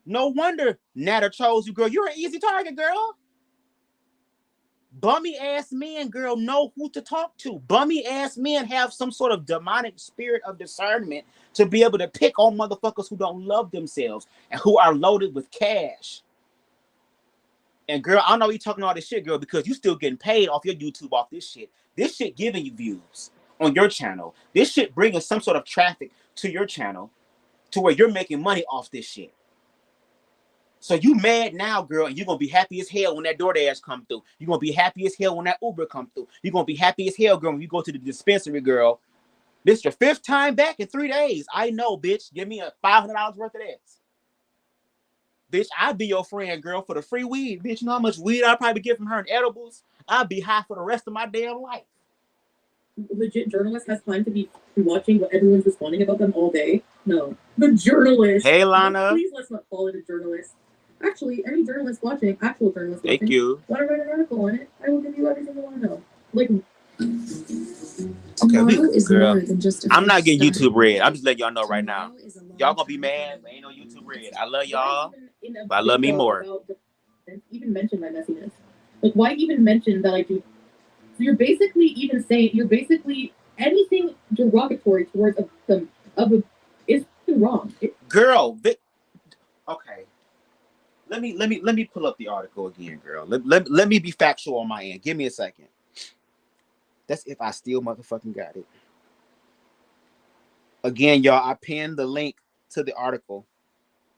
No wonder Natter chose you, girl. You're an easy target, girl. Bummy ass men, girl, know who to talk to. Bummy ass men have some sort of demonic spirit of discernment to be able to pick on motherfuckers who don't love themselves and who are loaded with cash. And girl, I know you talking all this shit, girl, because you still getting paid off your YouTube off this shit. This shit giving you views on your channel. This shit bringing some sort of traffic to your channel to where you're making money off this shit. So you mad now, girl, and you're going to be happy as hell when that DoorDash come through. You're going to be happy as hell when that Uber come through. You're going to be happy as hell, girl, when you go to the dispensary, girl. This is your 5th time back in 3 days. I know, bitch. Give me a $500 worth of that. Bitch, I'd be your friend, girl, for the free weed. Bitch, you know how much weed I'll probably get from her in edibles? I'd be high for the rest of my damn life. Legit journalist has time to be watching what everyone's responding about them all day? No. The journalist. Hey, Lana. Please let's not call it a journalist. Actually, any journalist watching, actual journalist watching, thank you. Want to write an article on it? I will give you everything you want to know. Like, Okay, Tomorrow is girl. more than just a I'm not getting start. YouTube red. I'm just letting y'all know right now. Tomorrow is a long Y'all gonna be time mad, coming. but ain't no YouTube red. I love y'all, In a but I love me video more. about even mention my messiness. Like, why even mention that I do? So you're basically even saying anything derogatory towards is wrong. Girl, okay. Let me pull up the article again, girl. Let me be factual on my end. Give me a second. That's if I still motherfucking got it. Again, y'all, I pinned the link to the article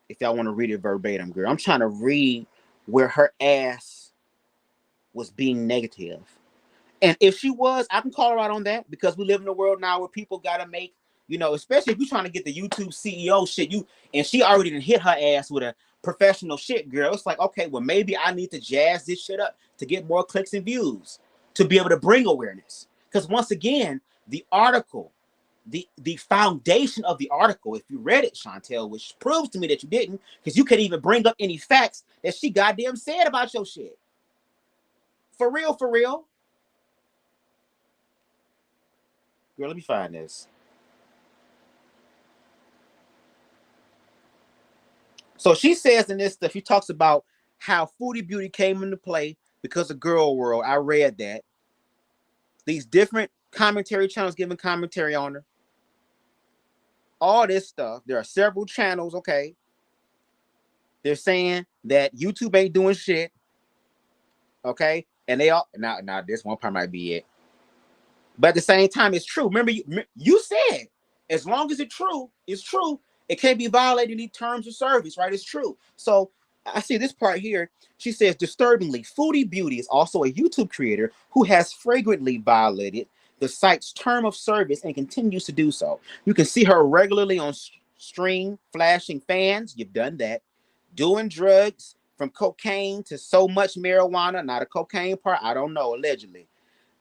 if y'all want to read it verbatim, girl. I'm trying to read where her ass was being negative. And if she was, I can call her out on that because we live in a world now where people gotta make, especially if you're trying to get the YouTube CEO shit, and she already done hit her ass with a professional shit, girl. It's like, okay, well, maybe I need to jazz this shit up to get more clicks and views to be able to bring awareness. Because once again, the article, the foundation of the article, if you read it, Chantel, which proves to me that you didn't, because you can't even bring up any facts that she goddamn said about your shit. For real, for real. Girl, let me find this. So she says in this stuff, she talks about how Foodie Beauty came into play because of Girl World. I read that. These different commentary channels giving commentary on her. All this stuff. There are several channels, okay? They're saying that YouTube ain't doing shit, okay? And they all, now this one part might be it. But at the same time, it's true. Remember, you said, as long as it's true, it can't be violating any terms of service, right? It's true. So I see this part here. She says, disturbingly, Foodie Beauty is also a YouTube creator who has flagrantly violated the site's term of service and continues to do so. You can see her regularly on stream, flashing fans. You've done that. Doing drugs from cocaine to so much marijuana. Not a cocaine part. I don't know, allegedly.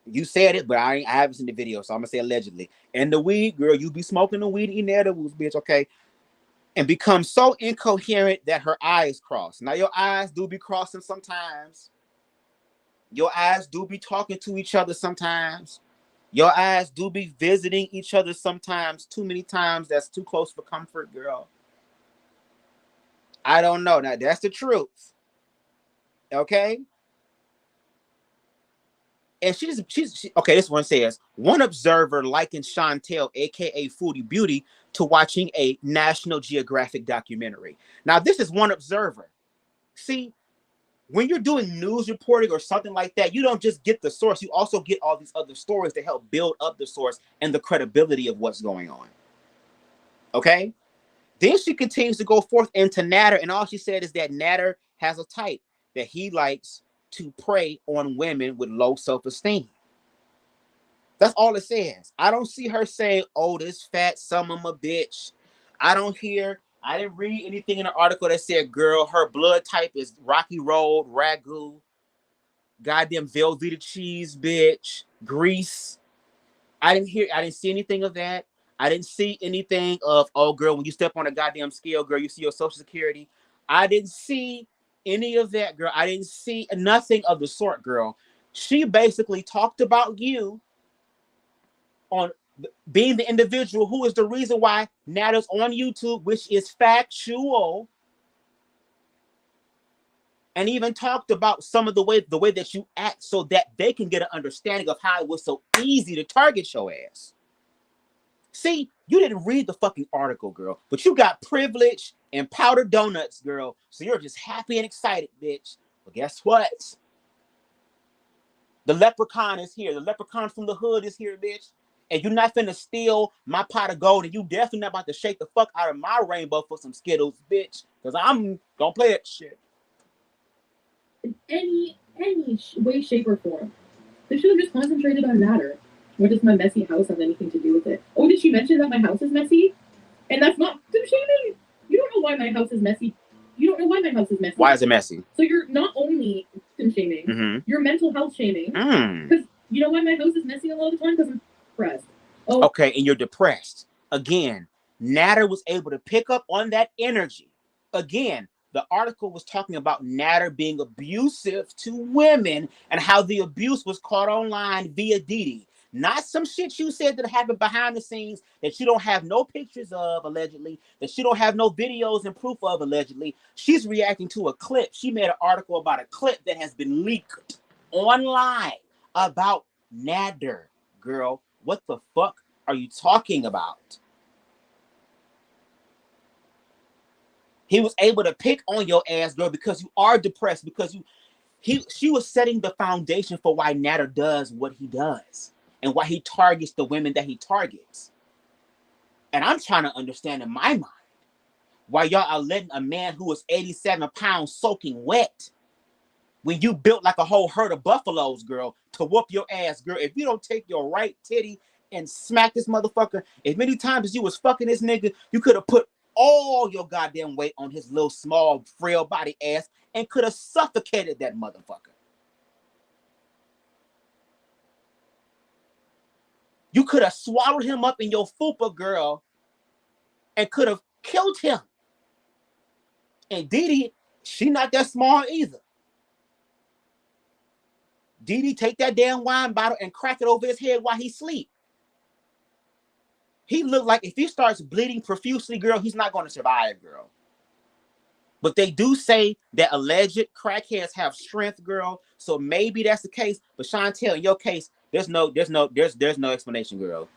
You said it, but I haven't seen the video, so I'm gonna say allegedly. And the weed, girl, you be smoking the weed, eating edibles, bitch, okay? And become so incoherent that her eyes cross. Now, your eyes do be crossing sometimes. Your eyes do be talking to each other sometimes. Your eyes do be visiting each other sometimes. Too many times, that's too close for comfort, girl. I don't know. Now, that's the truth. Okay? And she's okay. This one says, one observer likened Chantel, aka Foodie Beauty, to watching a National Geographic documentary. Now, this is one observer. See, when you're doing news reporting or something like that, you don't just get the source. You also get all these other stories to help build up the source and the credibility of what's going on. Okay? Then she continues to go forth into Natter, and all she said is that Natter has a type that he likes to prey on women with low self-esteem. That's all it says. I don't see her saying, oh, this fat son of a bitch. I didn't read anything in the article that said, girl, her blood type is Rocky Road, Ragu, goddamn Velveeta cheese, bitch, grease. I didn't see anything of that. I didn't see anything of, oh, girl, when you step on a goddamn scale, girl, you see your social security. I didn't see any of that, girl. I didn't see nothing of the sort, girl. She basically talked about you on being the individual who is the reason why Natter's on YouTube, which is factual, and even talked about some of the way that you act so that they can get an understanding of how it was so easy to target your ass. See, you didn't read the fucking article, girl, but you got privilege and powdered donuts, girl, so you're just happy and excited, bitch. But guess what? The leprechaun is here. The leprechaun from the hood is here, bitch. And you're not finna steal my pot of gold, and you definitely not about to shake the fuck out of my rainbow for some Skittles, bitch. Because I'm gonna play that shit. In any way, shape, or form. They should have just concentrated on Natter. What does my messy house have anything to do with it? Oh, did she mention that my house is messy? And that's not shaming. You don't know why my house is messy. You don't know why my house is messy. Why is it messy? So you're not only shaming, you're mental health shaming. Because you know why my house is messy a lot of the time? Because I'm depressed. Oh. Okay, and you're depressed. Again, Natter was able to pick up on that energy. Again, the article was talking about Natter being abusive to women and how the abuse was caught online via Didi. Not some shit you said that happened behind the scenes that you don't have no pictures of, allegedly, that you don't have no videos and proof of, allegedly. She's reacting to a clip. She made an article about a clip that has been leaked online about Nader. Girl, what the fuck are you talking about? He was able to pick on your ass, girl, because you are depressed, because she was setting the foundation for why Nader does what he does and why he targets the women that he targets. And I'm trying to understand in my mind why y'all are letting a man who is 87 pounds soaking wet when you built like a whole herd of buffaloes, girl, to whoop your ass, girl. If you don't take your right titty and smack this motherfucker as many times as you was fucking this nigga, you could have put all your goddamn weight on his little small frail body ass and could have suffocated that motherfucker. You could have swallowed him up in your fupa, girl, and could have killed him. And Didi, she not that small either. Didi, take that damn wine bottle and crack it over his head while he sleep. He looked like if he starts bleeding profusely, girl, he's not going to survive, girl. But they do say that alleged crackheads have strength, girl. So maybe that's the case. But Chantel, in your case, there's no explanation, girl.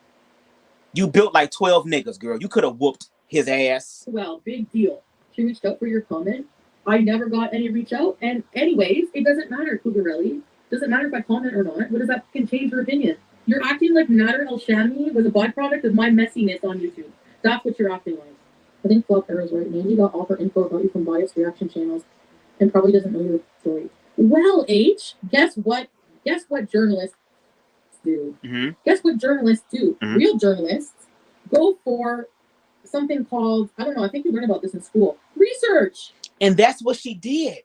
You built like 12 niggas, girl. You could have whooped his ass. Well, big deal. She reached out for your comment. I never got any reach out. And anyways, it doesn't matter, Cougarelli. Doesn't matter if I comment or not. What does that fucking change your opinion? You're acting like Nader El-Shami was a byproduct of my messiness on YouTube. That's what you're acting like. I think Flop Arrow's right. Mandy got all her info about you from biased reaction channels and probably doesn't know your story. Well, H, guess what? Guess what journalists do? Mm-hmm. Guess what journalists do? Mm-hmm. Real journalists go for something called, I don't know, I think you learned about this in school. Research. And that's what she did.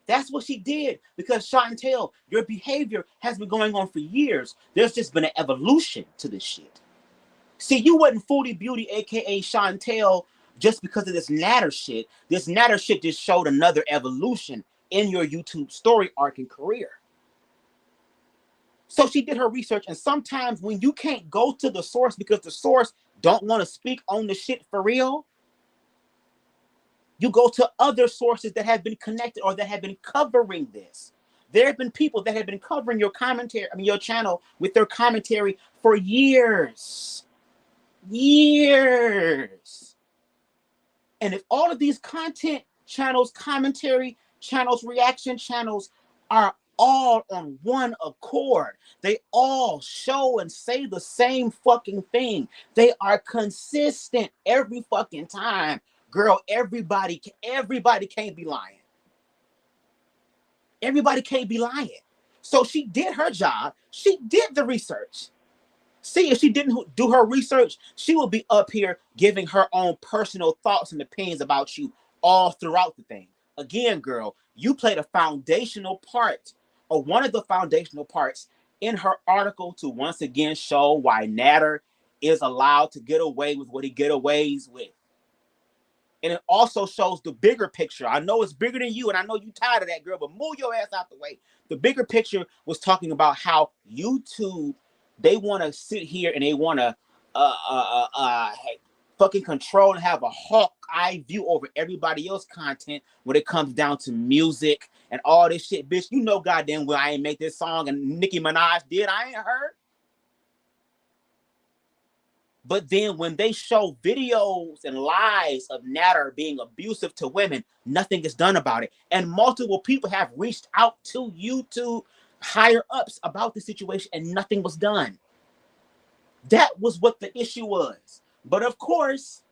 That's what she did. Because Chantel, your behavior has been going on for years. There's just been an evolution to this shit. See, you wasn't Foodie Beauty, aka Chantel, just because of this Nader shit. This Nader shit just showed another evolution in your YouTube story arc and career. So she did her research, and sometimes when you can't go to the source because the source don't want to speak on the shit for real, you go to other sources that have been connected or that have been covering this. There have been people that have been covering your commentary, your channel with their commentary for years. Years. And if all of these content channels, commentary channels, reaction channels are all on one accord, they all show and say the same fucking thing. They are consistent every fucking time. Girl, everybody can't be lying. Everybody can't be lying. So she did her job. She did the research. See, if she didn't do her research, she will be up here giving her own personal thoughts and opinions about you all throughout the thing. Again, girl, you played a foundational part, or one of the foundational parts in her article to once again show why Nader is allowed to get away with what he get away with. And it also shows the bigger picture. I know it's bigger than you, and I know you tired of that, girl, but move your ass out the way. The bigger picture was talking about how YouTube, they want to sit here and they want to fucking control and have a hawk eye view over everybody else's content when it comes down to music and all this shit. Bitch, you know goddamn well I ain't make this song and Nicki Minaj did. I ain't heard. But then when they show videos and lies of Nader being abusive to women, nothing is done about it. And multiple people have reached out to YouTube higher ups about the situation and nothing was done. That was what the issue was. But of course,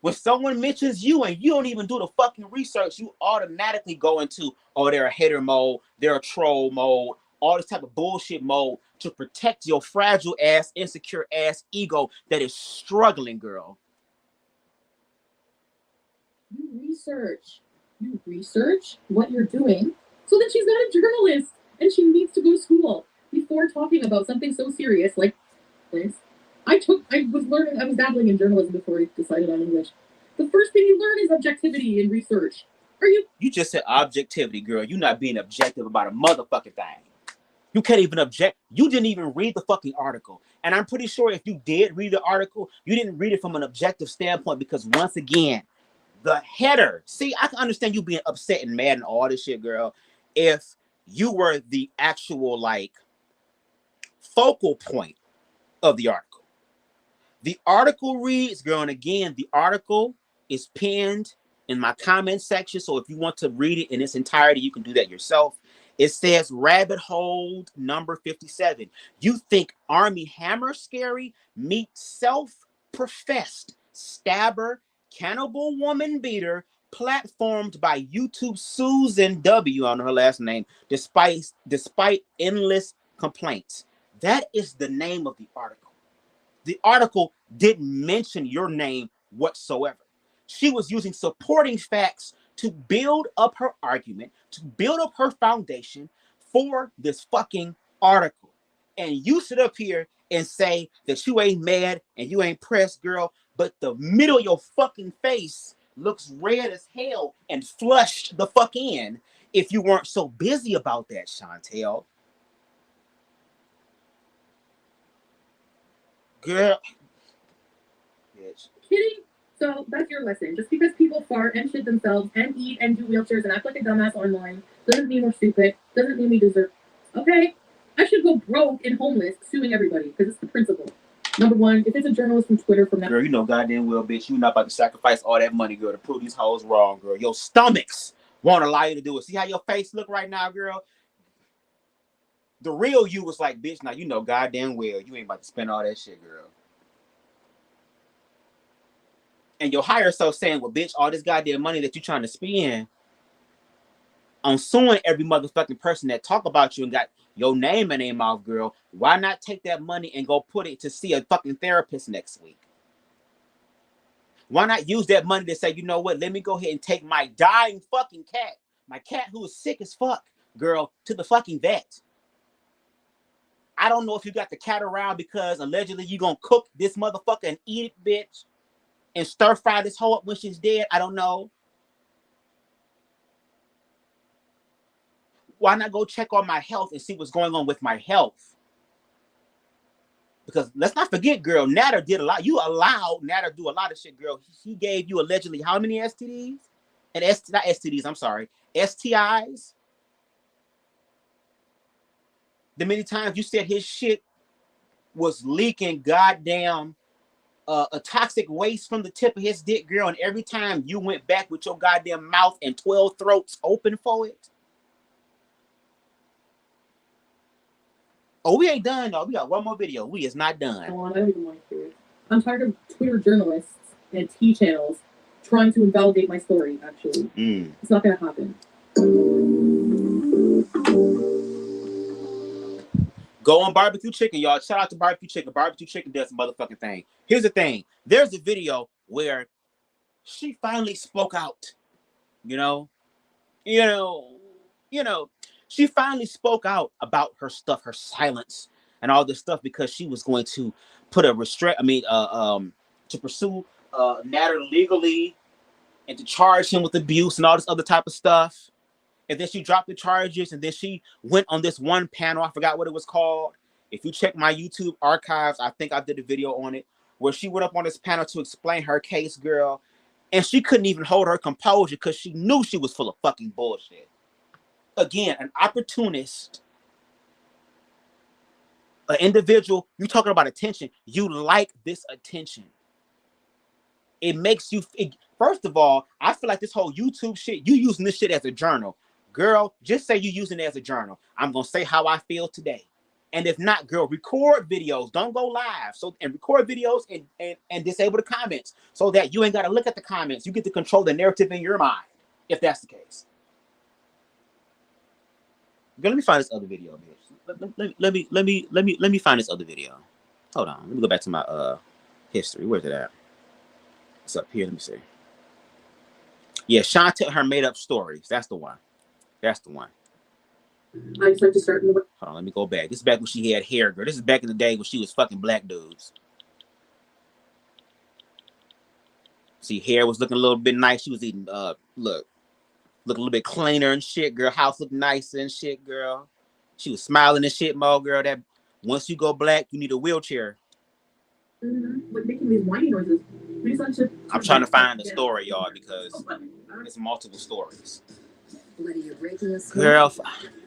when someone mentions you and you don't even do the fucking research, you automatically go into, oh, they're a hater mode, they're a troll mode, all this type of bullshit mode to protect your fragile ass, insecure ass ego that is struggling, girl. You research what you're doing so that she's not a journalist and she needs to go to school before talking about something so serious like this. I was dabbling in journalism before I decided on English. The first thing you learn is objectivity in research. You just said objectivity, girl. You're not being objective about a motherfucking thing. You can't even object. You didn't even read the fucking article. And I'm pretty sure if you did read the article, you didn't read it from an objective standpoint because once again, the header. See, I can understand you being upset and mad and all this shit, girl. If you were the actual like focal point of the article. The article reads, girl, and again, the article is pinned in my comment section. So if you want to read it in its entirety, you can do that yourself. It says rabbit hole number 57. You think Army Hammer scary? Meet self-professed stabber, cannibal woman beater, platformed by YouTube Susan W. I don't know her last name, despite endless complaints. That is the name of the article. The article didn't mention your name whatsoever. She was using supporting facts to build up her argument, to build up her foundation for this fucking article. And you sit up here and say that you ain't mad and you ain't pressed, girl, but the middle of your fucking face looks red as hell and flushed the fuck in if you weren't so busy about that, Chantel. Girl. Bitch. Kidding? So that's your lesson. Just because people fart and shit themselves and eat and do wheelchairs and act like a dumbass online doesn't mean we're stupid. Doesn't mean we deserve. Okay? I should go broke and homeless suing everybody because it's the principle. Number one, if it's a journalist from Twitter from that. Girl, you know goddamn well, bitch, you not about to sacrifice all that money, girl, to prove these hoes wrong, girl. Your stomachs won't allow you to do it. See how your face look right now, girl? The real you was like, bitch, now you know goddamn well you ain't about to spend all that shit, girl. And your higher self saying, well, bitch, all this goddamn money that you trying to spend on suing every motherfucking person that talk about you and got your name in their mouth, girl, why not take that money and go put it to see a fucking therapist next week? Why not use that money to say, you know what, let me go ahead and take my dying fucking cat, my cat who is sick as fuck, girl, to the fucking vet. I don't know if you got the cat around because allegedly you gonna cook this motherfucker and eat it, bitch, and stir fry this hoe up when she's dead. I don't know. Why not go check on my health and see what's going on with my health? Because let's not forget, girl, Natter did a lot. You allowed Natter do a lot of shit, girl. He gave you allegedly how many STDs? And not STDs, I'm sorry. STIs? The many times you said his shit was leaking goddamn a toxic waste from the tip of his dick, girl, and every time you went back with your goddamn mouth and 12 throats open for it. Oh, we ain't done, though. We got one more video. We is not done. I don't even want to hear it. I'm tired of Twitter journalists and T-channels trying to invalidate my story, actually. It's not going to happen. Go on Barbecue Chicken, y'all. Shout out to Barbecue Chicken. Barbecue Chicken does the motherfucking thing. Here's the thing. There's a video where she finally spoke out. You know, she finally spoke out about her stuff, her silence, and all this stuff because she was going to put a to pursue Natter legally and to charge him with abuse and all this other type of stuff. And then she dropped the charges, and then she went on this one panel. I forgot what it was called. If you check my YouTube archives, I think I did a video on it, where she went up on this panel to explain her case, girl. And she couldn't even hold her composure because she knew she was full of fucking bullshit. Again, an opportunist, an individual, you talking about attention. You like this attention. It makes you, first of all, I feel like this whole YouTube shit, you using this shit as a journal. Girl, just say you using it as a journal. I'm going to say how I feel today. And if not, girl, record videos. Don't go live. And record videos and disable the comments so that you ain't got to look at the comments. You get to control the narrative in your mind, if that's the case. Girl, let me find this other video, bitch. Let me find this other video. Hold on. Let me go back to my history. Where's it at? It's up here. Let me see. Yeah, Chantel, her made up stories. That's the one. That's the one. I just have to start. Hold on, let me go back. This is back when she had hair, girl. This is back in the day when she was fucking black dudes. See, hair was looking a little bit nice. She was eating, look a little bit cleaner and shit, girl. House looked nicer and shit, girl. She was smiling and shit, Mo, girl. That once you go black, you need a wheelchair. Like making these whiny noises. I'm trying to find the story, y'all, because it's multiple stories. Whether you're breaking a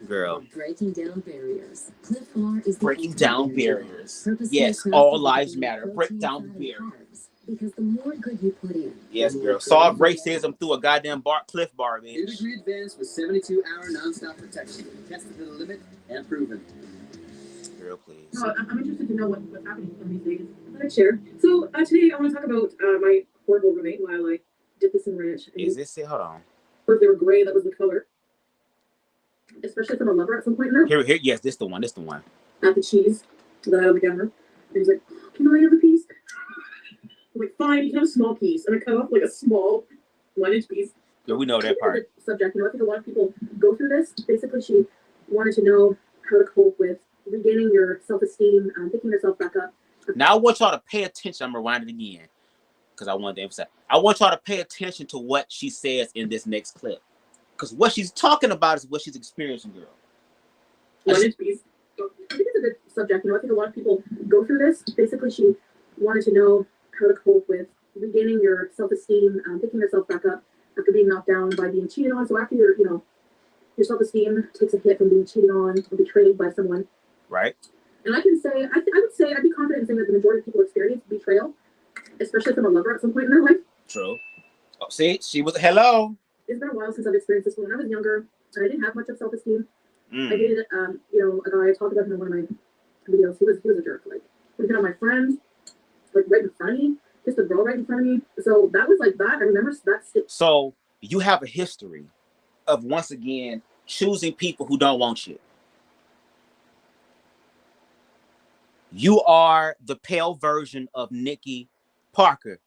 Girl. breaking down barriers, Cliff Bar is breaking down barriers. Yes, all lives matter. Break down barriers. Because the more good you put in. Yes, girl. Solve racism through a goddamn Cliff Bar, bitch. Integrate Advanced with 72-hour non-stop protection. Tested to the limit and proven. Girl, please. No, I'm interested to know what's happening in these days. I thought I'd share. So today I want to talk about my horrible roommate while I did this in ranch. Is this it? Hold on. First they were gray, that was the color. Especially from a lover at some point in there. Here, yes, this the one. At the cheese that I had on the camera. And he's like, can I have a piece? I'm like, fine, you can have a small piece. And I cut off like a small 1-inch piece. Yeah, we know that part. Subject, I think a lot of people go through this. Basically, she wanted to know how to cope with regaining your self-esteem, picking yourself back up. Now I want y'all to pay attention. I'm gonna rewind it again because I wanted to emphasize. I want y'all to pay attention to what she says in this next clip, because what she's talking about is what she's experiencing, girl. 1-inch piece. I think it's a good subject. I think a lot of people go through this. Basically, she wanted to know how to cope with regaining your self-esteem, picking yourself back up after being knocked down by being cheated on. So after your self-esteem takes a hit from being cheated on or betrayed by someone. Right. And I can say, I would say, I'd be confident in saying that the majority of people experience betrayal, especially from a lover at some point in their life. True. Oh, see, she was hello. It's been a while since I've experienced this. When I was younger, I didn't have much of self-esteem. I dated, a guy. I talked about him in one of my videos. He was a jerk. Like, looking at my friends, like right in front of me, just a girl right in front of me. So that was like that. I remember that. So you have a history of once again choosing people who don't want you. You are the pale version of Nikki Parker,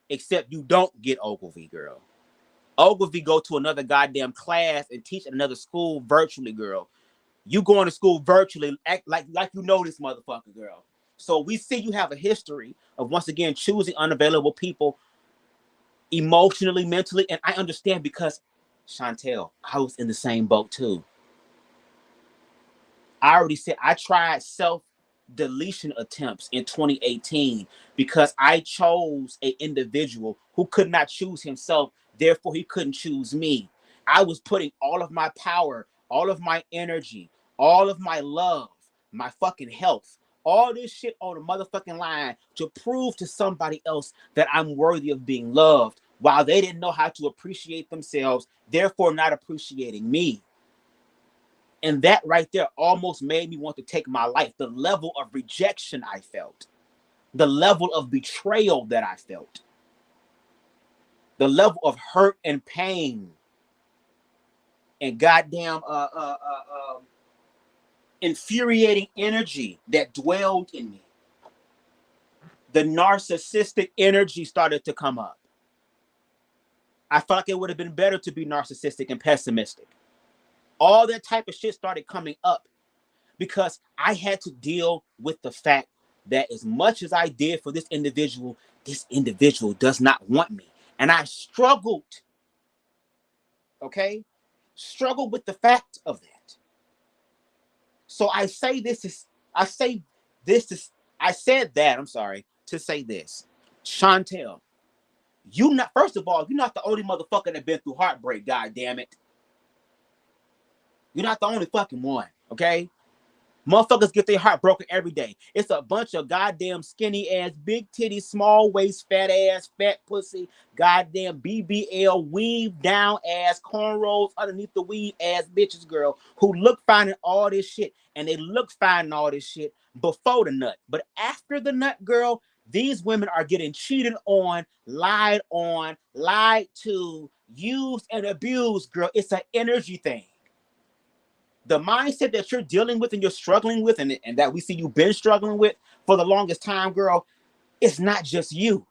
except you don't get Ogilvy, girl. Ogilvy go to another goddamn class and teach at another school virtually, girl. You going to school virtually, act like you know this motherfucker, girl. So we see you have a history of once again choosing unavailable people emotionally, mentally, and I understand because Chantel, I was in the same boat too. I already said I tried self-deletion attempts in 2018 because I chose an individual who could not choose himself, therefore he couldn't choose me. I was putting all of my power, all of my energy, all of my love, my fucking health, all this shit on the motherfucking line to prove to somebody else that I'm worthy of being loved while they didn't know how to appreciate themselves, therefore not appreciating me. And that right there almost made me want to take my life. The level of rejection I felt, the level of betrayal that I felt, the level of hurt and pain and goddamn infuriating energy that dwelled in me. The narcissistic energy started to come up. I felt like it would have been better to be narcissistic and pessimistic. All that type of shit started coming up because I had to deal with the fact that as much as I did for this individual does not want me. And I struggled, okay? Struggled with the fact of that. So I said that to say this. Chantel, first of all, you're not the only motherfucker that been through heartbreak, god damn it. You're not the only fucking one, okay? Motherfuckers get their heart broken every day. It's a bunch of goddamn skinny ass, big titty, small waist, fat ass, fat pussy, goddamn BBL, weave down ass, cornrows underneath the weave ass bitches, girl, who look fine in all this shit. And they look fine in all this shit before the nut. But after the nut, girl, these women are getting cheated on, lied to, used and abused, girl. It's an energy thing. The mindset that you're dealing with and you're struggling with and that we see you've been struggling with for the longest time, girl, it's not just you.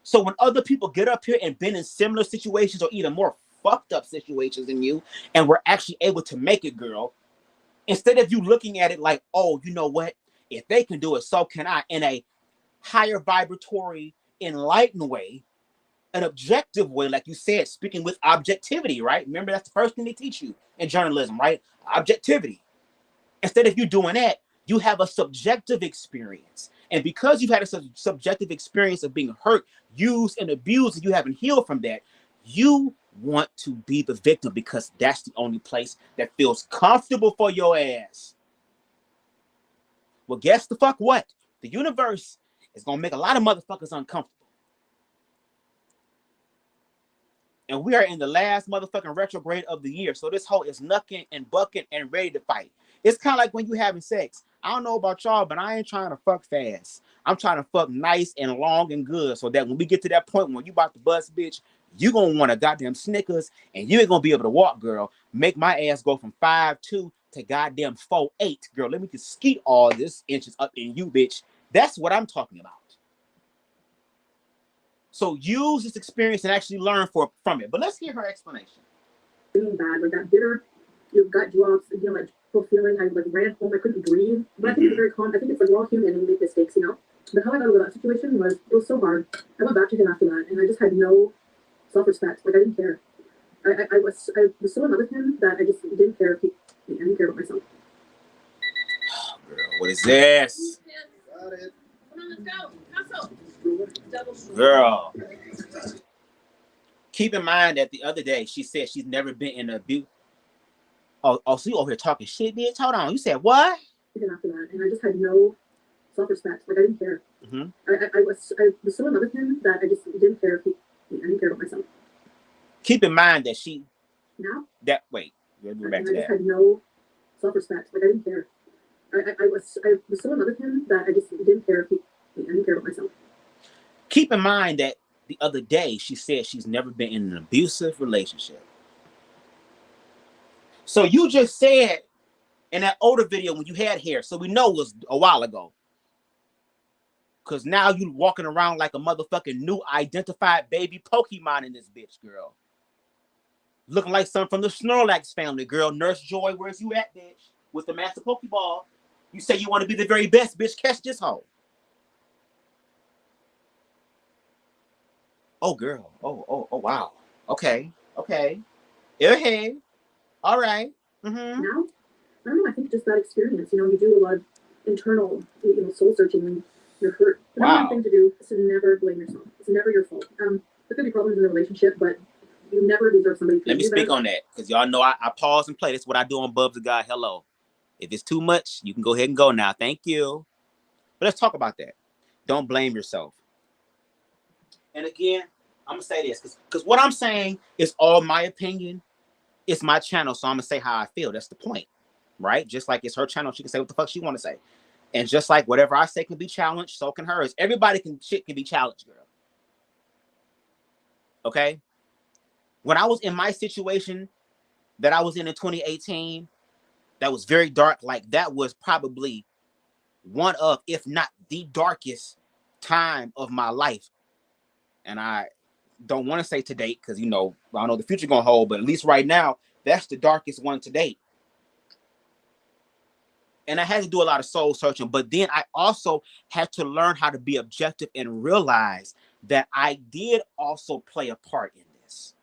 So when other people get up here and been in similar situations or even more fucked up situations than you and were actually able to make it, girl, instead of you looking at it like, oh, you know what? If they can do it, so can I, in a higher vibratory, enlightened way, an objective way, like you said, speaking with objectivity, right? Remember, that's the first thing they teach you in journalism, right? Objectivity. Instead of you doing that, you have a subjective experience. And because you've had a subjective experience of being hurt, used, and abused, and you haven't healed from that, you want to be the victim because that's the only place that feels comfortable for your ass. Well, guess the fuck what? The universe is going to make a lot of motherfuckers uncomfortable. And we are in the last motherfucking retrograde of the year. So this hoe is knucking and bucking and ready to fight. It's kind of like when you having sex. I don't know about y'all, but I ain't trying to fuck fast. I'm trying to fuck nice and long and good so that when we get to that point when you about to bust, bitch, you going to want a goddamn Snickers and you ain't going to be able to walk, girl. Make my ass go from 5'2" to goddamn 4'8", girl. Let me just skeet all this inches up in you, bitch. That's what I'm talking about. So use this experience and actually learn from it. But let's hear her explanation. Feeling bad, like that bitter, your gut drops, you know, like feeling. I like ran home, I couldn't breathe. But I think it's very calm. I think it's like we're all human and we make mistakes, you know. But how I got over that situation was it was so hard. I went back to him after that, and I just had no self-respect. Like I didn't care. I was so in love with him that I just didn't care if I didn't care about myself. Oh, girl, what is this? Got it. Come on, let's go. Hustle. Girl, keep in mind that the other day she said she's never been in abuse. Oh, so you over here talking shit, bitch? Hold on. You said what? After that, and I just had no self-respect. Like I didn't care. Mm-hmm. I was so in love with him that I just didn't care if I didn't care about myself. Keep in mind that she. Now. That wait. We'll go back to that. I just had no self-respect. Like I didn't care. I was so in love with him that I just didn't care if I didn't care about myself. Keep in mind that the other day she said she's never been in an abusive relationship. So you just said in that older video when you had hair, so we know it was a while ago. Because now you walking around like a motherfucking new identified baby Pokemon in this bitch, girl. Looking like something from the Snorlax family, girl. Nurse Joy, where's you at, bitch? With the Master Pokeball. You say you want to be the very best, bitch. Catch this hoe. Oh, girl. Oh, wow. Okay. Airhead. All right. Mm-hmm. Now, I don't know. I think just that experience. You know, you do a lot of internal, you know, soul searching when you're hurt. The number one thing to do is to never blame yourself. It's never your fault. There could be problems in the relationship, but you never deserve somebody to. Let me speak on that because y'all know I pause and play. This is what I do on BubzDaGawd. Hello. If it's too much, you can go ahead and go now. Thank you. But let's talk about that. Don't blame yourself. And again, I'm going to say this because what I'm saying is all my opinion. It's my channel, so I'm going to say how I feel. That's the point, right? Just like it's her channel, she can say what the fuck she want to say. And just like whatever I say can be challenged, so can hers. Everybody can be challenged, girl. Okay? When I was in my situation that I was in 2018, that was very dark. Like that was probably one of, if not the darkest time of my life. And I don't want to say to date because, you know, I don't know the future going to hold, but at least right now, that's the darkest one to date. And I had to do a lot of soul searching, but then I also had to learn how to be objective and realize that I did also play a part in this.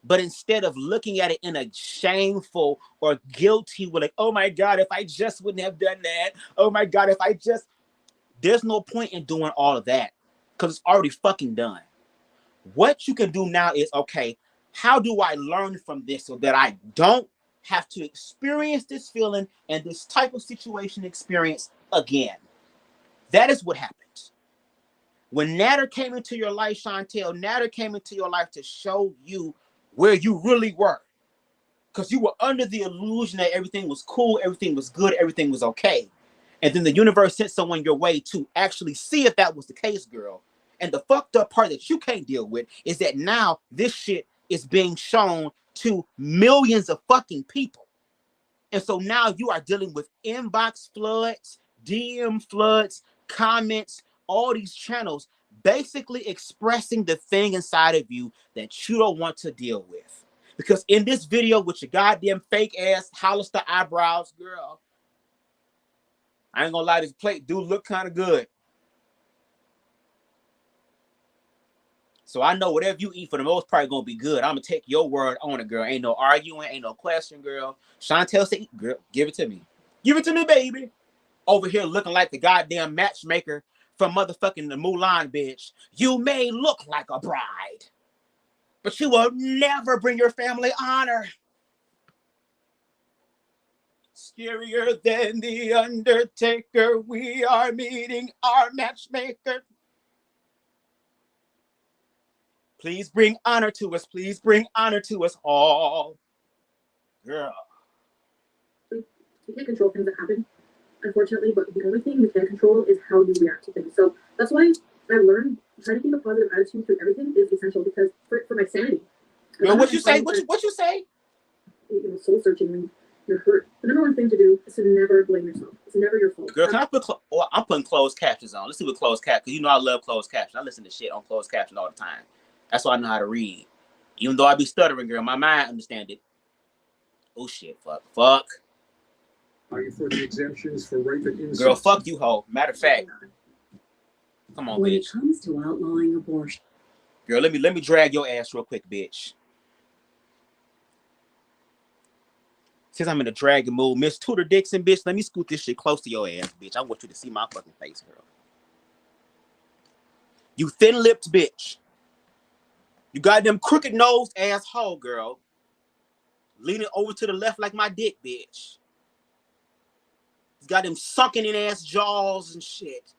But instead of looking at it in a shameful or guilty way, like, oh my God, if I just wouldn't have done that. Oh my God, if I just, there's no point in doing all of that because it's already fucking done. What you can do now is, okay, how do I learn from this so that I don't have to experience this feeling and this type of situation experience again? That is what happens. When Natter came into your life, Chantel, Natter came into your life to show you where you really were. Because you were under the illusion that everything was cool, everything was good, everything was okay. And then the universe sent someone your way to actually see if that was the case, girl. And the fucked up part that you can't deal with is that now this shit is being shown to millions of fucking people. And so now you are dealing with inbox floods, DM floods, comments, all these channels basically expressing the thing inside of you that you don't want to deal with. Because in this video with your goddamn fake ass Hollister eyebrows, girl, I ain't gonna lie, this plate do look kind of good. So I know whatever you eat for the most part gonna be good. I'm gonna take your word on it, girl. Ain't no arguing, ain't no question, girl. Chantel said, girl, give it to me. Give it to me, baby. Over here looking like the goddamn matchmaker from motherfucking the Mulan, bitch. You may look like a bride, but you will never bring your family honor. Scarier than the Undertaker, we are meeting our matchmaker. Please bring honor to us. Please bring honor to us all. Girl. You can't control things that happen, unfortunately, but the only thing you can control is how you react to things. So that's why I've learned trying to keep a positive attitude through everything is essential, because for my sanity. Girl, what you say? What you say? You know, soul searching when you're hurt. The number one thing to do is to never blame yourself. It's never your fault. Girl, can I put? I'm putting closed captions on. Let's see what closed captions. Because you know I love closed captions. I listen to shit on closed captions all the time. That's why I know how to read. Even though I be stuttering, girl, my mind understand it. Oh shit, fuck. Are you for the exemptions for rape and incest? Girl, fuck you, hoe. Matter of fact, come on, When bitch. it comes to outlawing abortion, Girl, let me drag your ass real quick, bitch. Since I'm in a dragging mood, Miss Tudor Dixon, bitch, let me scoot this shit close to your ass, bitch. I want you to see my fucking face, girl. You thin-lipped bitch. You got them crooked-nosed asshole, girl. Leaning over to the left like my dick, bitch. He's got them sunken-in-ass jaws and shit.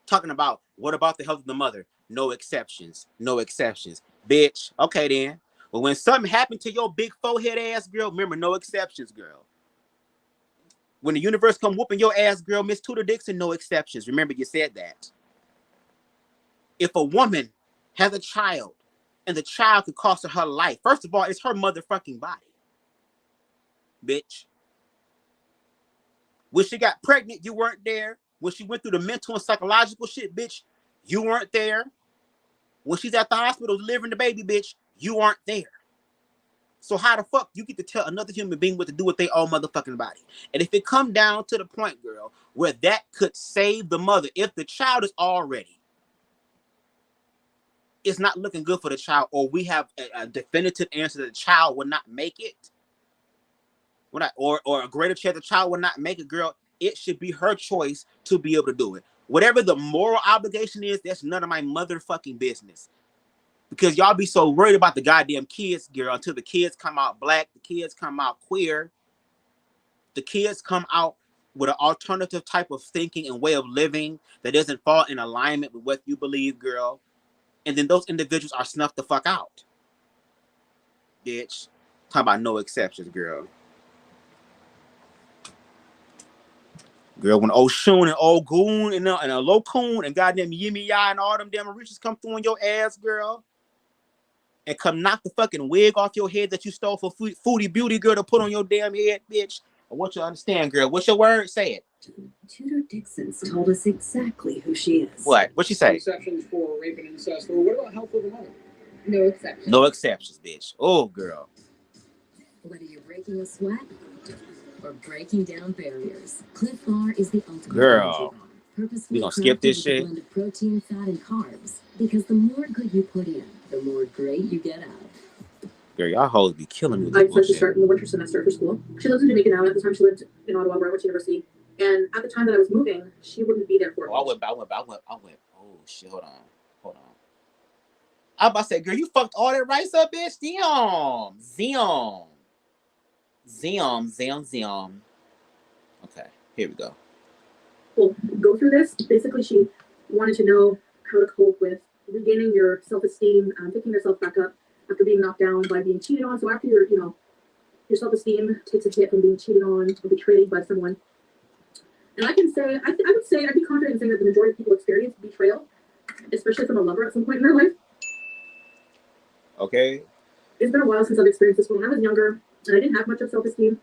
Talking about, what about the health of the mother? No exceptions. No exceptions. Bitch, okay then. But when something happened to your big forehead ass girl, remember, no exceptions, girl. When the universe come whooping your ass, girl, Miss Tudor Dixon, no exceptions. Remember, you said that. If a woman has a child and the child could cost her life, first of all, it's her motherfucking body. Bitch. When she got pregnant, you weren't there. When she went through the mental and psychological shit, bitch, you weren't there. When she's at the hospital delivering the baby, bitch, you aren't there. So how the fuck you get to tell another human being what to do with their own motherfucking body? And if it come down to the point, girl, where that could save the mother, if the child is already, it's not looking good for the child, or we have a definitive answer that the child will not make it, or a greater chance the child will not make it, girl, it should be her choice to be able to do it. Whatever the moral obligation is, that's none of my motherfucking business. Because y'all be so worried about the goddamn kids, girl, until the kids come out black, the kids come out queer, the kids come out with an alternative type of thinking and way of living that doesn't fall in alignment with what you believe, girl. And then those individuals are snuffed the fuck out. Bitch. Talk about no exceptions, girl. Girl, when old Shun and old Goon and a Low Coon and goddamn Yimmy Ya and all them damn riches come through on your ass, girl, and come knock the fucking wig off your head that you stole for Foodie Beauty, girl, to put on your damn head, bitch. I want you to understand, girl. What's your word? Say it. Tudor Dixon's told us exactly who she is. What? What'd she say? Exceptions for rape and incest, or what about health of the mother? No exceptions. No exceptions, bitch. Oh, girl. Whether you're breaking a sweat or breaking down barriers, Cliff Bar is the ultimate Girl. purposefully We gonna skip this crafted with a shit? blend of protein, fat, and carbs. Because the more good you put in, the more great you get out. Girl, y'all hoes be killing me with I this decided to bullshit. start in the winter semester for school. She lives in Jamaica now. At the time, she lived in Ottawa, where I went to university. And at the time that I was moving, she wouldn't be there for me. Oh, I went. Oh, shit, hold on. I was about to say, girl, you fucked all that rice up, bitch. Zion. Okay, here we go. Well, go through this. Basically, she wanted to know how to cope with regaining your self-esteem, picking yourself back up after being knocked down by being cheated on. So after your self-esteem takes a hit from being cheated on or betrayed by someone. And I can say, I would say, I'd be confident in saying that the majority of people experience betrayal, especially from a lover at some point in their life. Okay. It's been a while since I've experienced this one. When I was younger and I didn't have much of self-esteem,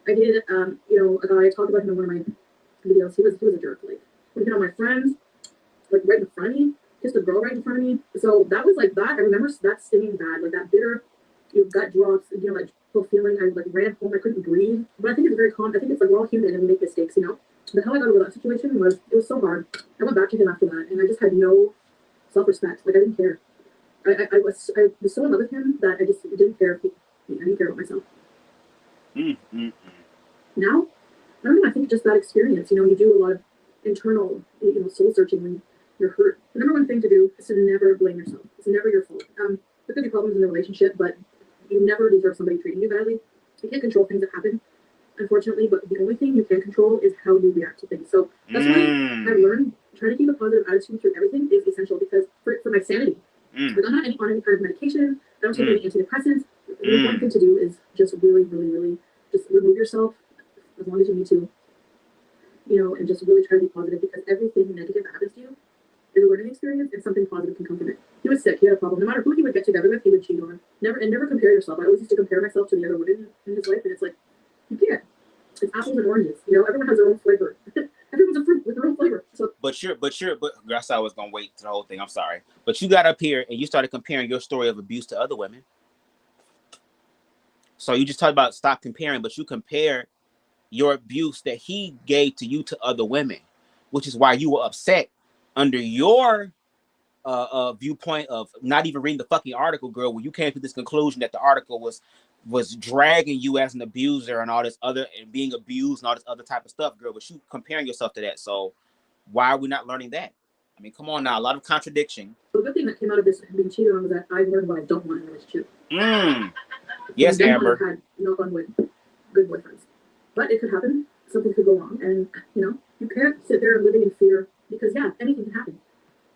I dated, a guy. I talked about him in one of my videos. He was a jerk. Like, he hit on my friends, like right in front of me, kissed a girl right in front of me. So that was like that. I remember that stinging bad, like that bitter, gut drops, like feeling. I like ran home. I couldn't breathe. But I think it's very common. I think it's like we're all human and we make mistakes, But how I got over that situation was it was so hard. I went back to him after that, and I just had no self-respect. Like I didn't care. I was so in love with him that I just didn't care I didn't care about myself. Now, I don't know, I think just that experience, you know, you do a lot of internal, you know, soul searching when you're hurt. The number one thing to do is to never blame yourself. It's never your fault. There could be problems in the relationship, but you never deserve somebody treating you badly. You can't control things that happen, unfortunately, but the only thing you can control is how you react to things. So that's why I've learned trying to keep a positive attitude through everything is essential, because for my sanity. Like, I'm not on any kind of medication. I don't take any antidepressants. The important thing to do is just really, really, really just remove yourself as long as you need to, you know, and just really try to be positive, because everything negative that happens to you is a learning experience, and something positive can come from it. He was sick, he had a problem. No matter who he would get together with, he would cheat on. Never compare yourself. I always used to compare myself to the other women in his life, and it's like, you can't. It's apples and oranges. You know, everyone has their own flavor. Everyone's a fruit with their own flavor. So, but that's how I was gonna wait to the whole thing. I'm sorry, but you got up here and you started comparing your story of abuse to other women. So you just talked about stop comparing, but you compare your abuse that he gave to you to other women, which is why you were upset under your viewpoint of not even reading the fucking article, girl, where you came to this conclusion that the article was dragging you as an abuser and all this other, and being abused and all this other type of stuff, girl, but you comparing yourself to that. So why are we not learning that? I mean, come on now, a lot of contradiction. The good thing that came out of this being cheated on was that I learned what I don't want in a relationship. Yes, Amber. I've had knock on wood, good boyfriends, but it could happen. Something could go wrong, and you know, you can't sit there living in fear, because yeah, anything can happen.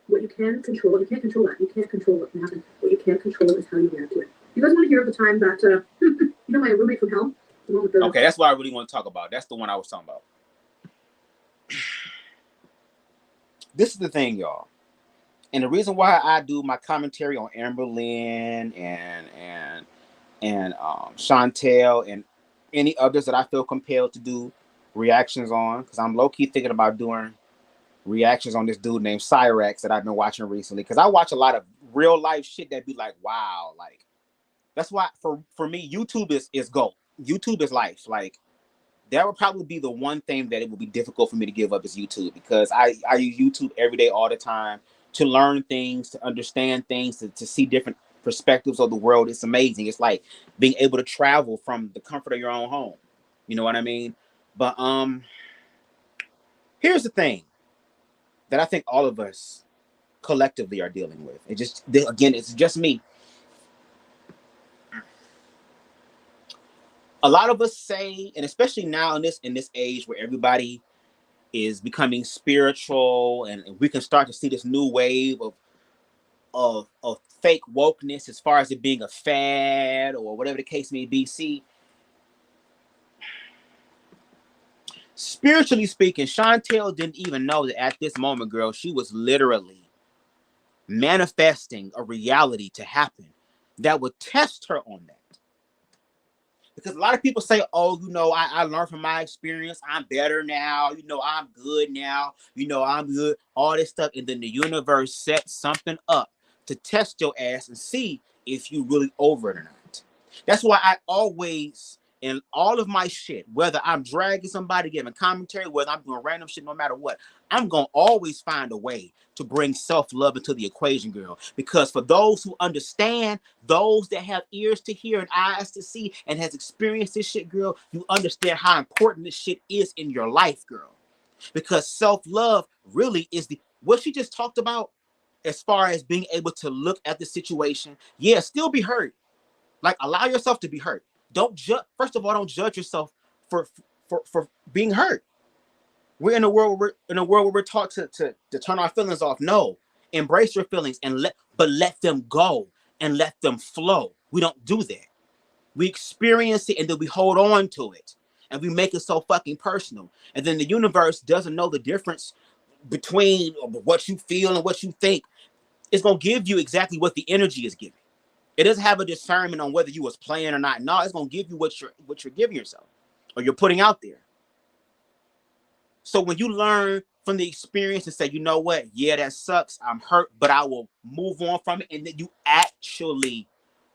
What you can control, you can't control that. You can't control what can happen. What you can control is how you react to it. You guys want to hear of the time that you know, my roommate from hell? Okay, that's what I really want to talk about. That's the one I was talking about. This is the thing, y'all. And the reason why I do my commentary on Amber Lynn and Chantel and any others that I feel compelled to do reactions on, because I'm low-key thinking about doing reactions on this dude named Cyrex that I've been watching recently, because I watch a lot of real life shit that be like, wow, like that's why for me YouTube is gold. YouTube is life. Like that would probably be the one thing that it would be difficult for me to give up is YouTube, because I use YouTube every day, all the time, to learn things, to understand things, to see different perspectives of the world. It's amazing. It's like being able to travel from the comfort of your own home. You know what I mean? But here's the thing that I think all of us collectively are dealing with. It just, again, it's just me. A lot of us say, and especially now in this age where everybody is becoming spiritual, and we can start to see this new wave of fake wokeness, as far as it being a fad or whatever the case may be. See, spiritually speaking, Chantel didn't even know that at this moment, girl, she was literally manifesting a reality to happen that would test her on that. Because a lot of people say, oh, you know, I learned from my experience. I'm better now. You know, I'm good now. You know, I'm good. All this stuff. And then the universe sets something up to test your ass and see if you really over it or not. That's why I always, in all of my shit, whether I'm dragging somebody, giving commentary, whether I'm doing random shit, no matter what, I'm going to always find a way to bring self-love into the equation, girl. Because for those who understand, those that have ears to hear and eyes to see and has experienced this shit, girl, you understand how important this shit is in your life, girl. Because self-love really is what she just talked about, as far as being able to look at the situation. Yeah, still be hurt. Like, allow yourself to be hurt. Don't judge. First of all, don't judge yourself for being hurt. We're in a world where we're taught to turn our feelings off. No, embrace your feelings and let them go and let them flow. We don't do that. We experience it and then we hold on to it and we make it so fucking personal. And then the universe doesn't know the difference between what you feel and what you think. It's gonna give you exactly what the energy is giving. It doesn't have a discernment on whether you was playing or not. No, it's gonna give you what you're giving yourself or you're putting out there. So when you learn from the experience and say, you know what, yeah, that sucks, I'm hurt, but I will move on from it, and then you actually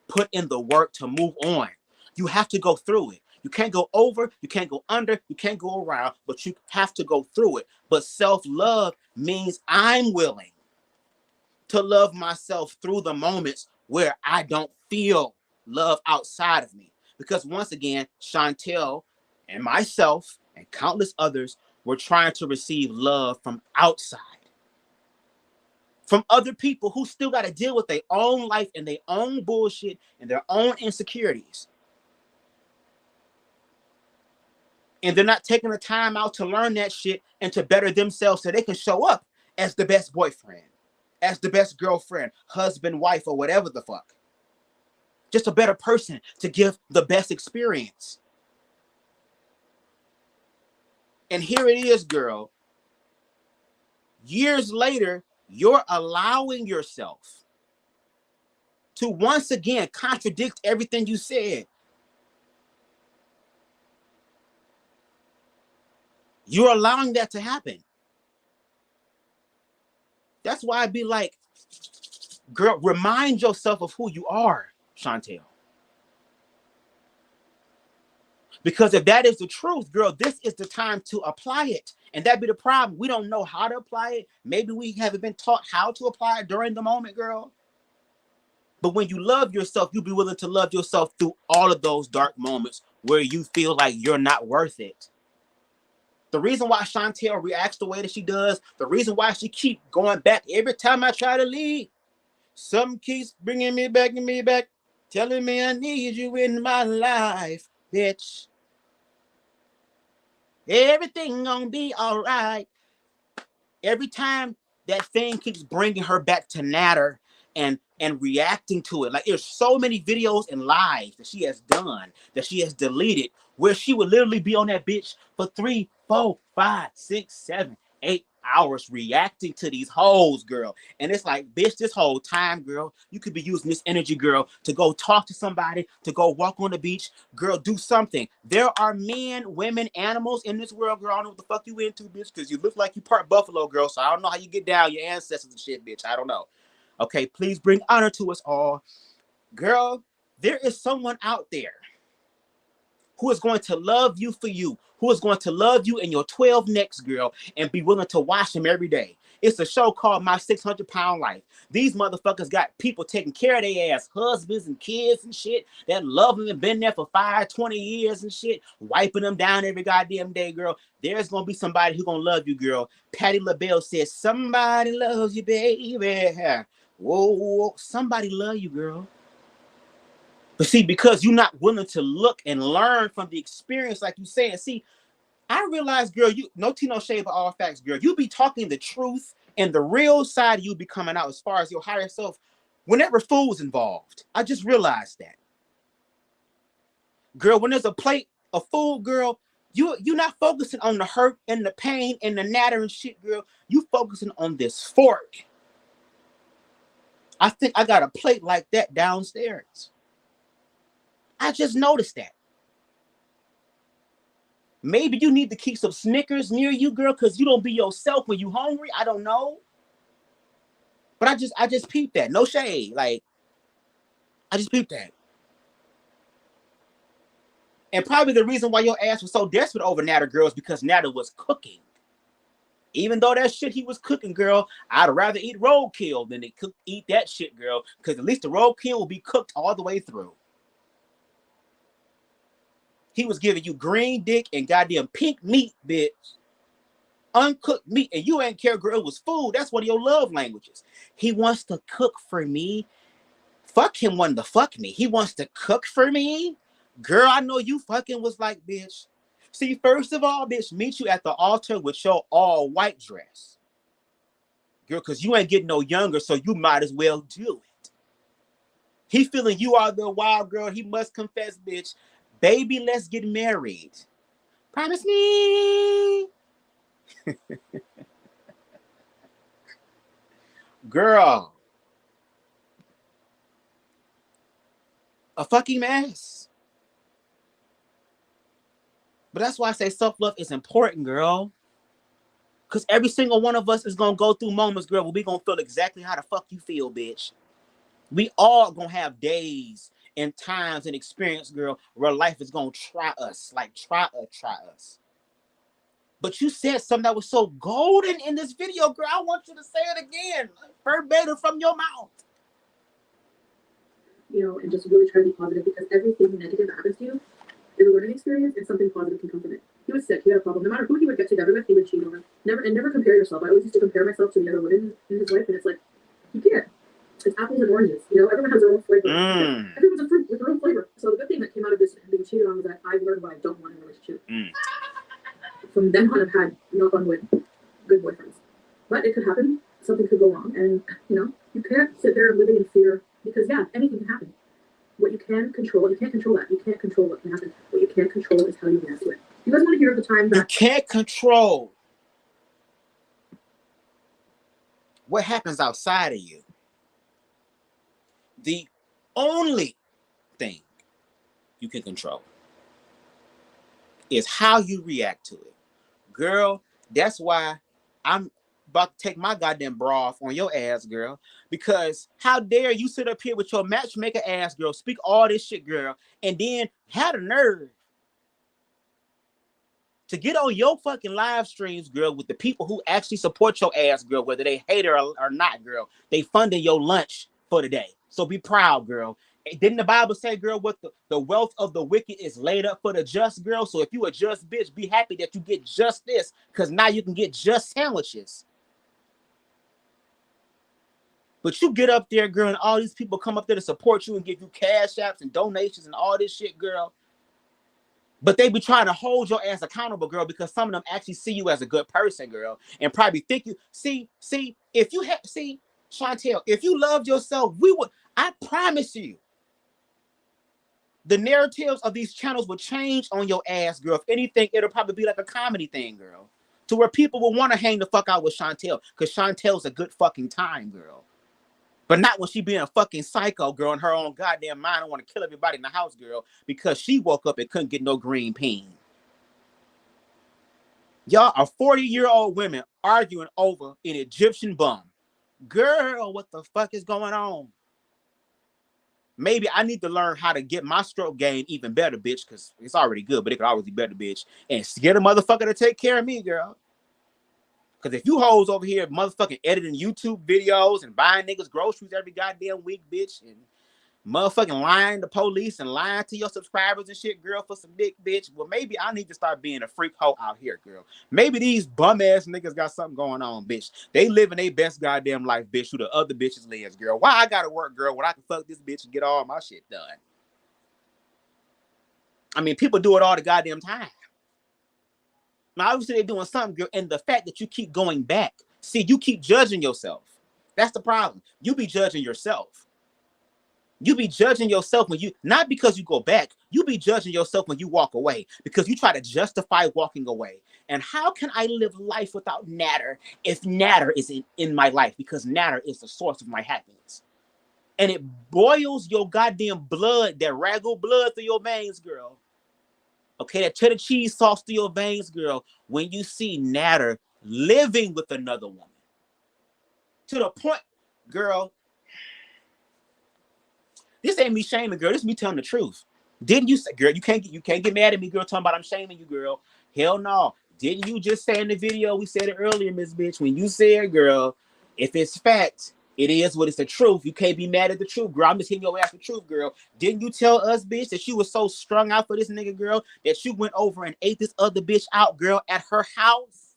put in the work to move on. You have to go through it. You can't go over, you can't go under, you can't go around, but you have to go through it. But self-love means I'm willing to love myself through the moments where I don't feel love outside of me. Because once again, Chantel and myself and countless others were trying to receive love from outside, from other people who still got to deal with their own life and their own bullshit and their own insecurities. And they're not taking the time out to learn that shit and to better themselves so they can show up as the best boyfriend, as the best girlfriend, husband, wife, or whatever the fuck. Just a better person to give the best experience. And here it is, girl. Years later, you're allowing yourself to once again contradict everything you said. You're allowing that to happen. That's why I'd be like, girl, remind yourself of who you are, Chantel. Because if that is the truth, girl, this is the time to apply it. And that'd be the problem. We don't know how to apply it. Maybe we haven't been taught how to apply it during the moment, girl. But when you love yourself, you'll be willing to love yourself through all of those dark moments where you feel like you're not worth it. The reason why Chantel reacts the way that she does, the reason why she keep going back every time I try to leave, something keeps bringing me back, telling me I need you in my life, bitch. Everything gonna be all right. Every time that thing keeps bringing her back to natter and reacting to it. Like, there's so many videos and lives that she has done, that she has deleted, where she would literally be on that bitch for 3, 4, 5, 6, 7, 8 hours reacting to these hoes, girl. And it's like, bitch, this whole time, girl, you could be using this energy, girl, to go talk to somebody, to go walk on the beach. Girl, do something. There are men, women, animals in this world, girl. I don't know what the fuck you into, bitch, because you look like you part buffalo, girl. So I don't know how you get down, your ancestors and shit, bitch. I don't know. Okay, please bring honor to us all. Girl, there is someone out there who is going to love you for you, who is going to love you in your 12 necks, girl, and be willing to watch him every day. It's a show called My 600-Pound Life. These motherfuckers got people taking care of their ass, husbands and kids and shit, that love them and been there for 5, 20 years and shit, wiping them down every goddamn day, girl. There's going to be somebody who's going to love you, girl. Patti LaBelle says, somebody loves you, baby. Whoa, somebody love you, girl. But see, because you're not willing to look and learn from the experience, like you said, see, I realize, girl, you no tea, no shade, but all facts, girl. You be talking the truth and the real side of you be coming out as far as your higher self whenever food's involved. I just realized that. Girl, when there's a plate of food, girl, you're not focusing on the hurt and the pain and the natter and shit, girl. You focusing on this fork. I think I got a plate like that downstairs. I just noticed that. Maybe you need to keep some Snickers near you, girl, because you don't be yourself when you hungry. I don't know. But I just peeped that. No shade. Like, I just peeped that. And probably the reason why your ass was so desperate over Natter, girl, is because Natter was cooking. Even though that shit he was cooking, girl, I'd rather eat roadkill than to eat that shit, girl, because at least the roadkill will be cooked all the way through. He was giving you green dick and goddamn pink meat, bitch. Uncooked meat. And you ain't care, girl. It was food. That's one of your love languages. He wants to cook for me. Fuck him wanting to fuck me. He wants to cook for me. Girl, I know you fucking was like, bitch. See, first of all, bitch, meet you at the altar with your all white dress. Girl, because you ain't getting no younger, so you might as well do it. He feeling you are the wild girl. He must confess, bitch. Baby, let's get married. Promise me. Girl. A fucking mess. But that's why I say self-love is important, girl. Because every single one of us is going to go through moments, girl, where we going to feel exactly how the fuck you feel, bitch. We all going to have days and times and experience, girl, where life is going to try us. Like, try us. But you said something that was so golden in this video, girl. I want you to say it again. Verbatim from your mouth. You know, and just really try to be positive, because everything negative that happens to you is a learning experience and something positive can come from it. He was sick. He had a problem. No matter who he would get together with, he would cheat on her. Never compare yourself. I always used to compare myself to the other women in his life, and it's like, you can't. It's apples and oranges. You know, everyone has their own flavor. Everyone's a fruit with their own flavor. So the good thing that came out of this being cheated on was that I've learned what I don't want in a relationship. From then on, I've had, knock on wood, good boyfriends. But it could happen. Something could go wrong. And, you know, you can't sit there living in fear because, yeah, anything can happen. What you can control, you can't control that. You can't control what can happen. What you can't control is how you react to it. You guys want to hear of the time that... You can't control what happens outside of you. The only thing you can control is how you react to it. Girl, that's why I'm about to take my goddamn bra off on your ass, girl. Because how dare you sit up here with your matchmaker ass, girl, speak all this shit, girl, and then have the nerve to get on your fucking live streams, girl, with the people who actually support your ass, girl, whether they hate her or not, girl. They funding your lunch for the day. So be proud, girl. Didn't the Bible say, girl, what the wealth of the wicked is laid up for the just, girl? So if you a just bitch, be happy that you get just this, because now you can get just sandwiches. But you get up there, girl, and all these people come up there to support you and give you cash apps and donations and all this shit, girl. But they be trying to hold your ass accountable, girl, because some of them actually see you as a good person, girl, and probably think you see, if you have Chantel, if you loved yourself, I promise you, the narratives of these channels will change on your ass, girl. If anything, it'll probably be like a comedy thing, girl, to where people will want to hang the fuck out with Chantel, because Chantel's a good fucking time, girl. But not when she being a fucking psycho, girl, in her own goddamn mind and want to kill everybody in the house, girl, because she woke up and couldn't get no green bean. Y'all are 40-year-old women arguing over an Egyptian bum. Girl, what the fuck is going on? Maybe I need to learn how to get my stroke game even better, bitch, because it's already good, but it could always be better, bitch. And get a motherfucker to take care of me, girl. Because if you hoes over here motherfucking editing YouTube videos and buying niggas groceries every goddamn week, bitch, and motherfucking lying to police and lying to your subscribers and shit, girl, for some dick, bitch, well, maybe I need to start being a freak hoe out here, girl. Maybe these bum-ass niggas got something going on, bitch. They living their best goddamn life, bitch, who the other bitches lives, girl. Why I gotta work, girl, when I can fuck this bitch and get all my shit done? I mean, people do it all the goddamn time. Now, obviously, they're doing something, girl, and the fact that you keep going back. See, you keep judging yourself. That's the problem. You be judging yourself. You be judging yourself when you, not because you go back, you be judging yourself when you walk away, because you try to justify walking away. And how can I live life without Natter if Natter is in my life? Because Natter is the source of my happiness. And it boils your goddamn blood, that ragu blood through your veins, girl. Okay, that cheddar cheese sauce through your veins, girl, when you see Natter living with another woman. To the point, girl, this ain't me shaming, girl. This is me telling the truth. Didn't you say, girl, you can't get mad at me, girl, talking about I'm shaming you, girl. Hell no. Didn't you just say in the video, we said it earlier, Miss Bitch, when you said, girl, if it's fact, it is what it's the truth. You can't be mad at the truth, girl. I'm just hitting your ass for truth, girl. Didn't you tell us, bitch, that you was so strung out for this nigga, girl, that you went over and ate this other bitch out, girl, at her house?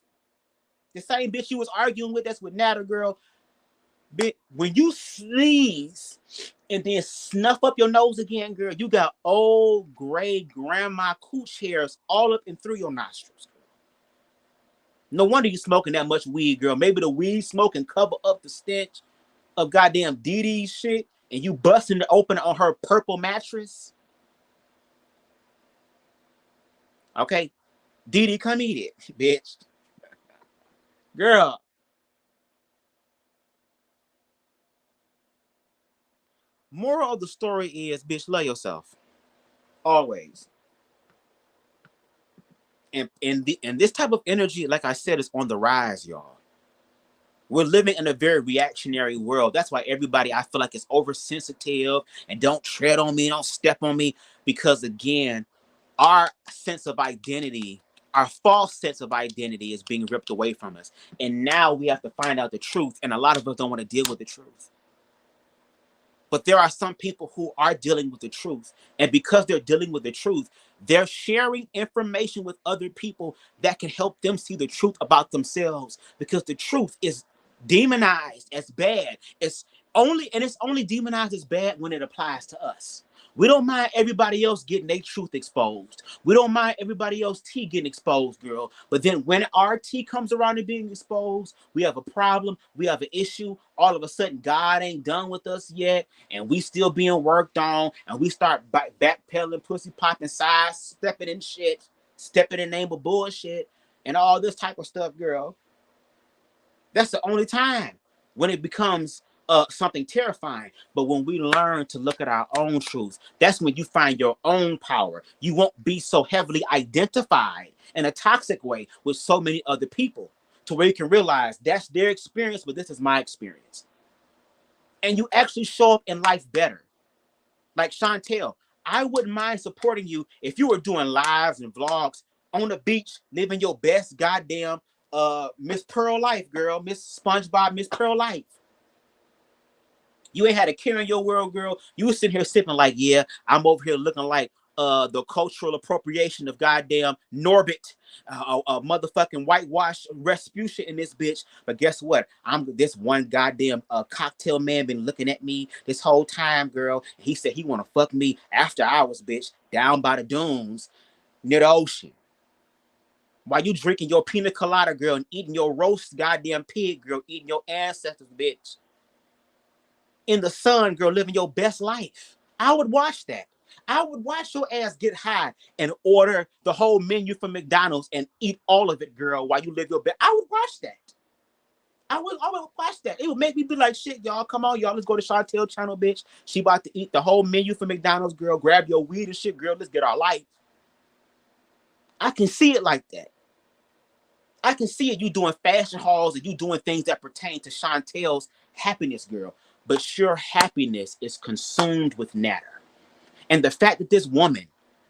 The same bitch you was arguing with, that's with Natter, girl. Bitch, when you sneeze and then snuff up your nose again, girl, you got old gray grandma cooch hairs all up and through your nostrils. No wonder you smoking that much weed, girl. Maybe the weed smoking cover up the stench of goddamn Dee Dee's shit, and you busting it open on her purple mattress. Okay, Dee Dee, come eat it, bitch. Girl. Moral of the story is, bitch, love yourself. Always. And this type of energy, like I said, is on the rise, y'all. We're living in a very reactionary world. That's why everybody, I feel like, is oversensitive and don't tread on me, don't step on me. Because again, our sense of identity, our false sense of identity is being ripped away from us. And now we have to find out the truth. And a lot of us don't want to deal with the truth. But there are some people who are dealing with the truth. And because they're dealing with the truth, they're sharing information with other people that can help them see the truth about themselves. Because the truth is demonized as bad. It's only demonized as bad when it applies to us. We don't mind everybody else getting their truth exposed. We don't mind everybody else tea getting exposed, girl. But then when our tea comes around and being exposed, we have a problem. We have an issue. All of a sudden, God ain't done with us yet, and we still being worked on, and we start backpedaling, pussy popping, side stepping in shit, stepping in the name of bullshit, and all this type of stuff, girl. That's the only time when it becomes something terrifying. But when we learn to look at our own truths, that's when you find your own power. You won't be so heavily identified in a toxic way with so many other people, to where you can realize that's their experience, but this is my experience. And you actually show up in life better. Like Chantel, I wouldn't mind supporting you if you were doing lives and vlogs on the beach, living your best goddamn Miss Pearl life, girl. Miss SpongeBob, Miss Pearl life. You ain't had a care in your world, girl. You was sitting here sipping like, yeah, I'm over here looking like the cultural appropriation of goddamn Norbit, a motherfucking whitewash Rasputia in this bitch. But guess what? I'm this one goddamn cocktail man been looking at me this whole time, girl. He said he want to fuck me after hours, bitch, down by the dunes near the ocean. While you drinking your pina colada, girl, and eating your roast goddamn pig, girl, eating your ancestors, bitch. In the sun, girl, living your best life. I would watch that. I would watch your ass get high and order the whole menu from McDonald's and eat all of it, girl, while you live your best. I would watch that. I would watch that. It would make me be like, shit, y'all, come on, y'all, let's go to Chantel channel, bitch. She about to eat the whole menu from McDonald's, girl. Grab your weed and shit, girl. Let's get our life. I can see it like that. I can see it, you doing fashion hauls and you doing things that pertain to Chantel's happiness, girl. But your happiness is consumed with Natter. And the fact that this woman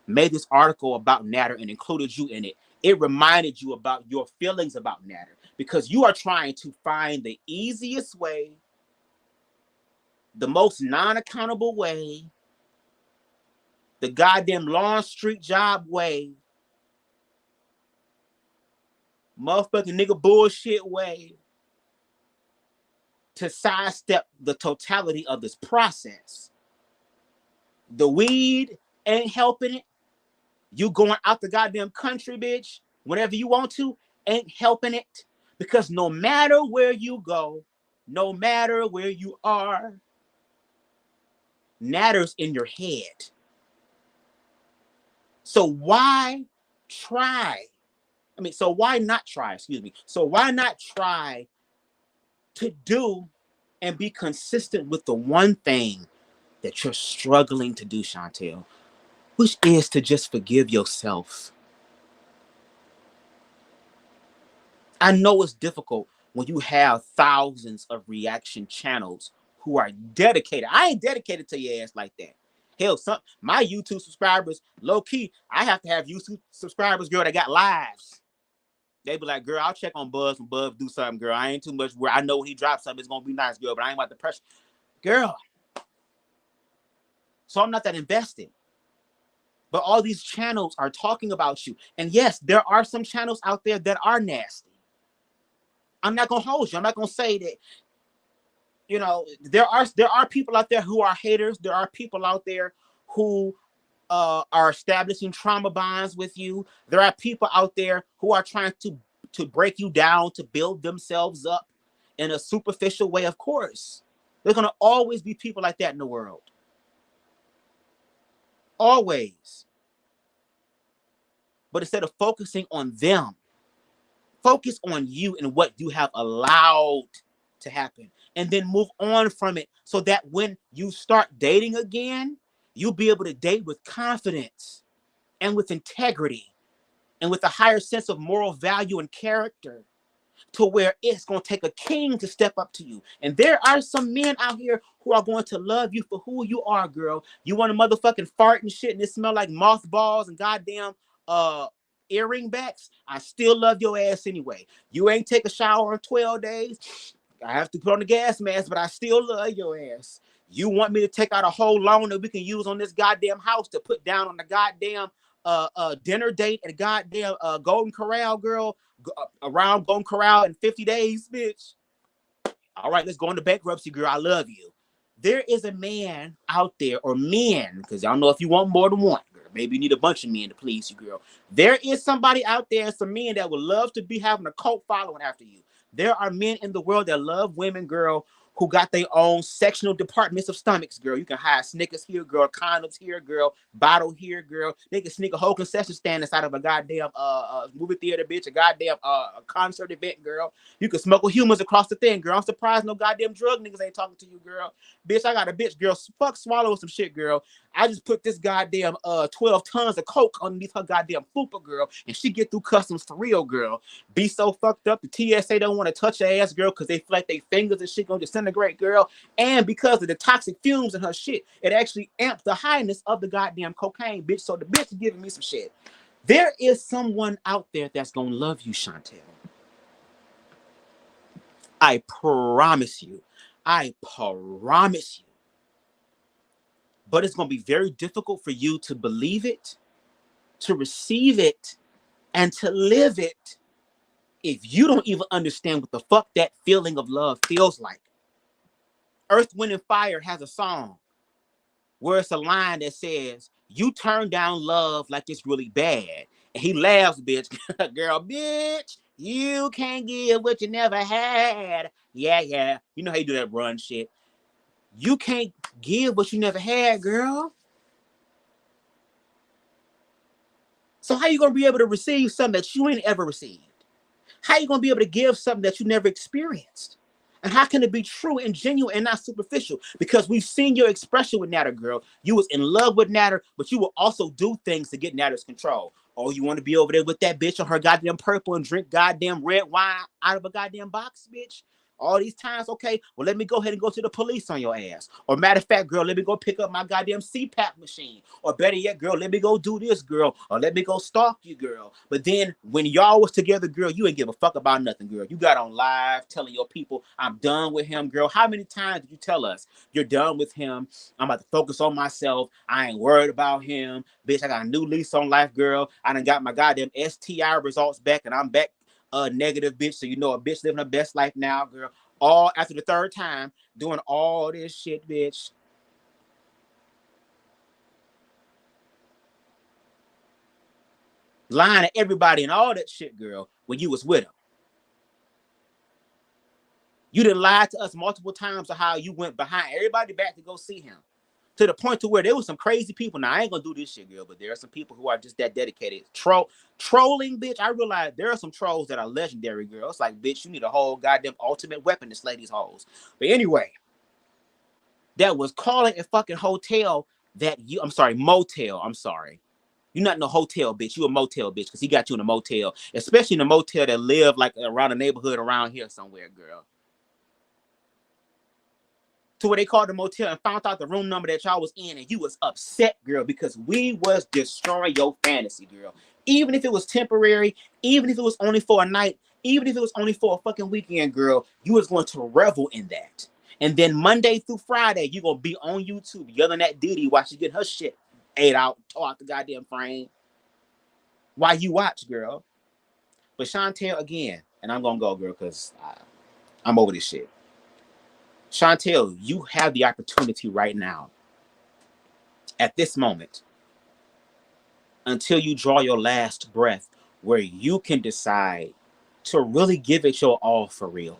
made this article about Natter and included you in it, it reminded you about your feelings about Natter. Because you are trying to find the easiest way, the most non-accountable way, the goddamn Lawn Street job way, motherfucking nigga bullshit way, to sidestep the totality of this process. The weed ain't helping it. You going out the goddamn country, bitch, whenever you want to, ain't helping it. Because no matter where you go, no matter where you are, Natter's in your head. So why not try, So why not try to do and be consistent with the one thing that you're struggling to do, Chantel, which is to just forgive yourself. I know it's difficult when you have thousands of reaction channels who are dedicated. I ain't dedicated to your ass like that. Hell, my YouTube subscribers, low key, I have to have YouTube subscribers, girl, that got lives. They be like, girl, I'll check on Buzz when Buzz do something, girl. I ain't too much where I know when he drops something, it's gonna be nice, girl, but I ain't about to pressure. Girl. So I'm not that invested. But all these channels are talking about you. And yes, there are some channels out there that are nasty. I'm not gonna hold you. I'm not gonna say that, you know, there are people out there who are haters. There are people out there who are establishing trauma bonds with you. There are people out there who are trying to break you down, to build themselves up in a superficial way, of course. There's gonna always be people like that in the world. Always. But instead of focusing on them, focus on you and what you have allowed to happen. And then move on from it so that when you start dating again, you'll be able to date with confidence and with integrity and with a higher sense of moral value and character, to where it's going to take a king to step up to you. And there are some men out here who are going to love you for who you are, girl. You want to motherfucking fart and shit and it smell like mothballs and goddamn earring backs? I still love your ass anyway. You ain't take a shower in 12 days. I have to put on the gas mask, but I still love your ass. You want me to take out a whole loan that we can use on this goddamn house to put down on the goddamn dinner date at a goddamn Golden Corral, girl, around Golden Corral in 50 days, bitch. All right, let's go into bankruptcy, girl. I love you. There is a man out there, or men, because y'all know if you want more than one, girl, maybe you need a bunch of men to please you, girl. There is somebody out there, some men that would love to be having a cult following after you. There are men in the world that love women, girl, who got their own sectional departments of stomachs, girl. You can hide Snickers here, girl, condoms here, girl, bottle here, girl. They can sneak a whole concession stand inside of a goddamn movie theater, bitch, a goddamn concert event, girl. You can smuggle humans across the thing, girl. I'm surprised no goddamn drug niggas ain't talking to you, girl. Bitch, I got a bitch, girl. Fuck swallow some shit, girl. I just put this goddamn 12 tons of coke underneath her goddamn fupa, girl, and she get through customs for real, girl. Be so fucked up, the TSA don't want to touch her ass, girl, because they feel like they fingers and shit gonna disintegrate, girl. And because of the toxic fumes in her shit, it actually amps the highness of the goddamn cocaine, bitch. So the bitch is giving me some shit. There is someone out there that's gonna love you, Chantel. I promise you. I promise you. But it's going to be very difficult for you to believe it, to receive it, and to live it if you don't even understand what the fuck that feeling of love feels like. Earth, Wind, and Fire has a song where it's a line that says, you turn down love like it's really bad. And he laughs, bitch. Girl, bitch, you can't give what you never had. Yeah, yeah. You know how you do that run shit. You can't give what you never had, girl. So how you going to be able to receive something that you ain't ever received? How you going to be able to give something that you never experienced? And how can it be true and genuine and not superficial? Because we've seen your expression with Natter, girl. You was in love with Natter, but you will also do things to get Natter's control. Oh, you want to be over there with that bitch on her goddamn purple and drink goddamn red wine out of a goddamn box, bitch? All these times, okay, well, let me go ahead and go to the police on your ass. Or matter of fact, girl, let me go pick up my goddamn CPAP machine. Or better yet, girl, let me go do this, girl. Or let me go stalk you, girl. But then when y'all was together, girl, you ain't give a fuck about nothing, girl. You got on live telling your people, I'm done with him, girl. How many times did you tell us you're done with him? I'm about to focus on myself. I ain't worried about him. Bitch, I got a new lease on life, girl. I done got my goddamn STI results back, and I'm back negative, bitch. So you know a bitch living her best life now, girl. All after the third time doing all this shit, bitch. Lying to everybody and all that shit, girl, when you was with him. You done lied to us multiple times of how you went behind everybody back to go see him. To the point to where there was some crazy people. Now, I ain't gonna do this shit, girl, but there are some people who are just that dedicated. Trolling, bitch. I realize there are some trolls that are legendary, girl. It's like, bitch, you need a whole goddamn ultimate weapon to slay these hoes. But anyway, that was calling a fucking hotel that you, I'm sorry, motel. I'm sorry. You're not in a hotel, bitch. You a motel, bitch, because he got you in a motel. Especially in a motel that live like around the neighborhood around here somewhere, girl. To where they called the motel and found out the room number that y'all was in, and you was upset, girl, because we was destroying your fantasy, girl. Even if it was temporary, even if it was only for a night, even if it was only for a fucking weekend, girl, you was going to revel in that. And then Monday through Friday, you going to be on YouTube yelling at Diddy while she get her shit ate out, tore out the goddamn frame. While you watch, girl. But Chantel, again, and I'm going to go, girl, because I'm over this shit. Chantel, you have the opportunity right now, at this moment, until you draw your last breath, where you can decide to really give it your all for real.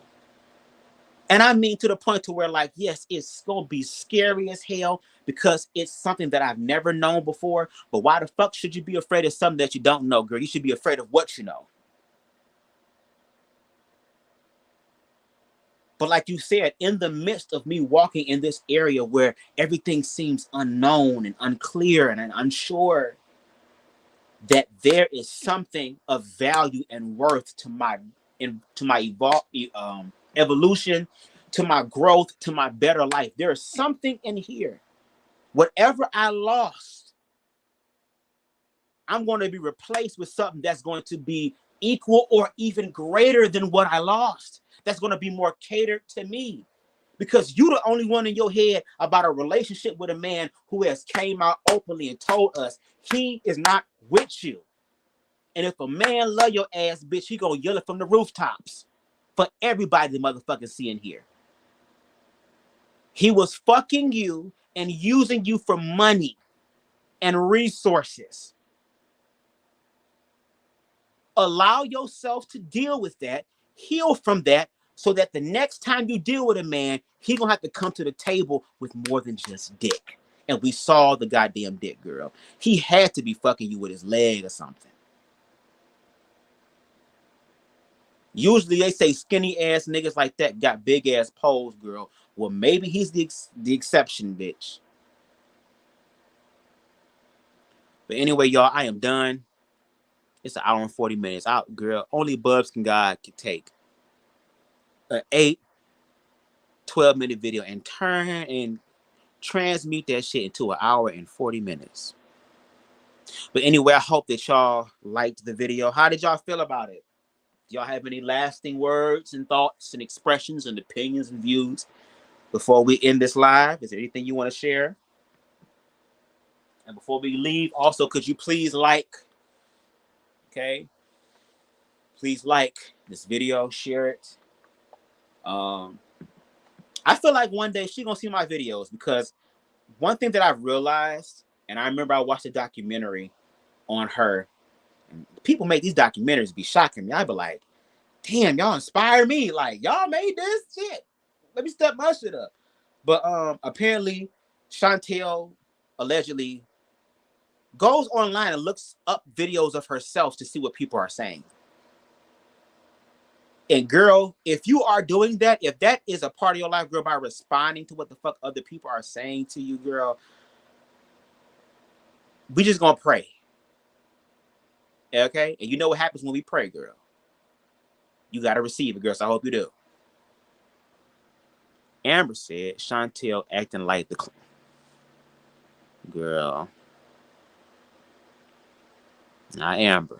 And I mean to the point to where, like, yes, it's going to be scary as hell because it's something that I've never known before. But why the fuck should you be afraid of something that you don't know, girl? You should be afraid of what you know. But like you said, in the midst of me walking in this area where everything seems unknown and unclear and unsure, that there is something of value and worth to my evolution, to my growth, to my better life. There is something in here. Whatever I lost, I'm going to be replaced with something that's going to be equal or even greater than what I lost. That's going to be more catered to me. Because you the only one in your head about a relationship with a man who has came out openly and told us he is not with you. And if a man love your ass, bitch, he gonna yell it from the rooftops for everybody to motherfucking see and hear. He was fucking you and using you for money and resources. Allow yourself to deal with that, heal from that, so that the next time you deal with a man, he gonna have to come to the table with more than just dick. And we saw the goddamn dick, girl. He had to be fucking you with his leg or something. Usually they say skinny ass niggas like that got big ass poles, girl. Well, maybe he's the exception, bitch. But anyway, y'all, I am done. It's an hour and 40 minutes out, girl. Only BubzDaGawd can take an 12-minute video and turn and transmute that shit into an hour and 40 minutes. But anyway, I hope that y'all liked the video. How did y'all feel about it? Do y'all have any lasting words and thoughts and expressions and opinions and views before we end this live? Is there anything you want to share? And before we leave, also, could you please like, okay? Please like this video, share it. I feel like one day she's gonna see my videos, because one thing that I've realized, and I remember I watched a documentary on her, and people make these documentaries be shocking me. I'd be like, damn, y'all inspire me. Like, y'all made this shit. Let me step my shit up. But apparently Chantel allegedly goes online and looks up videos of herself to see what people are saying. And girl, if you are doing that, if that is a part of your life, girl, by responding to what the fuck other people are saying to you, girl, we just gonna pray. Okay? And you know what happens when we pray, girl. You gotta receive it, girl, so I hope you do. Amber said, Chantel acting like the... Girl. Not Amber.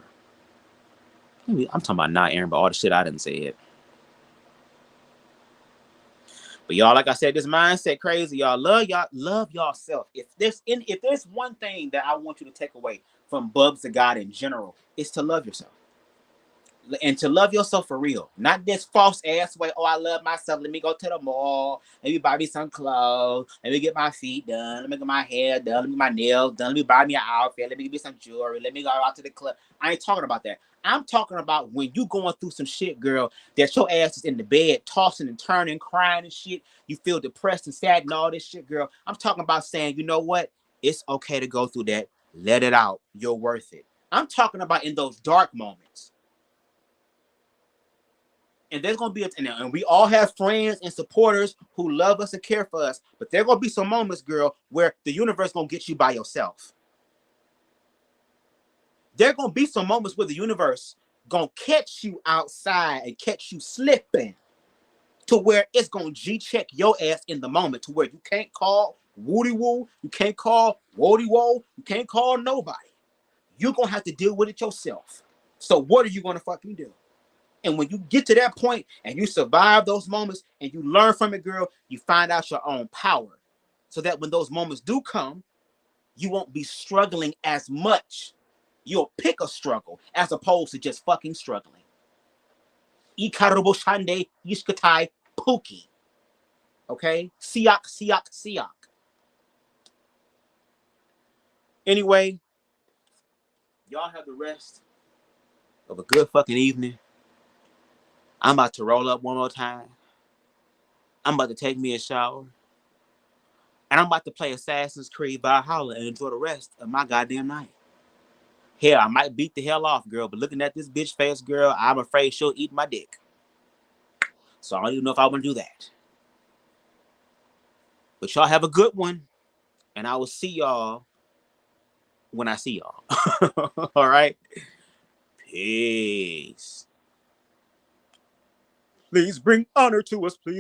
I'm talking about not Amber, all the shit I done said. But y'all, like I said, this mindset crazy. Y'all love yourself. If there's one thing that I want you to take away from BubzDaGawd in general, it's to love yourself. And to love yourself for real. Not this false ass way, oh, I love myself. Let me go to the mall. Let me buy me some clothes. Let me get my feet done. Let me get my hair done. Let me get my nails done. Let me buy me an outfit. Let me get me some jewelry. Let me go out to the club. I ain't talking about that. I'm talking about when you going through some shit, girl, that your ass is in the bed, tossing and turning, crying and shit. You feel depressed and sad and all this shit, girl. I'm talking about saying, you know what? It's okay to go through that. Let it out. You're worth it. I'm talking about in those dark moments. And there's going to be, and we all have friends and supporters who love us and care for us. But there going to be some moments, girl, where the universe going to get you by yourself. There going to be some moments where the universe going to catch you outside and catch you slipping to where it's going to G-check your ass in the moment, to where you can't call Woody Woo, you can't call Woody Woo, you can't call nobody. You're going to have to deal with it yourself. So what are you going to fucking do? And when you get to that point and you survive those moments and you learn from it, girl, you find out your own power. So that when those moments do come, you won't be struggling as much. You'll pick a struggle as opposed to just fucking struggling. Ikarubo shande yishkatai pookie. Okay? Siak, siak, siak. Anyway, y'all have the rest of a good fucking evening. I'm about to roll up one more time. I'm about to take me a shower. And I'm about to play Assassin's Creed Valhalla and enjoy the rest of my goddamn night. Hell, I might beat the hell off, girl, but looking at this bitch face, girl, I'm afraid she'll eat my dick. So I don't even know if I want to do that. But y'all have a good one. And I will see y'all when I see y'all. All right? Peace. Please bring honor to us, please.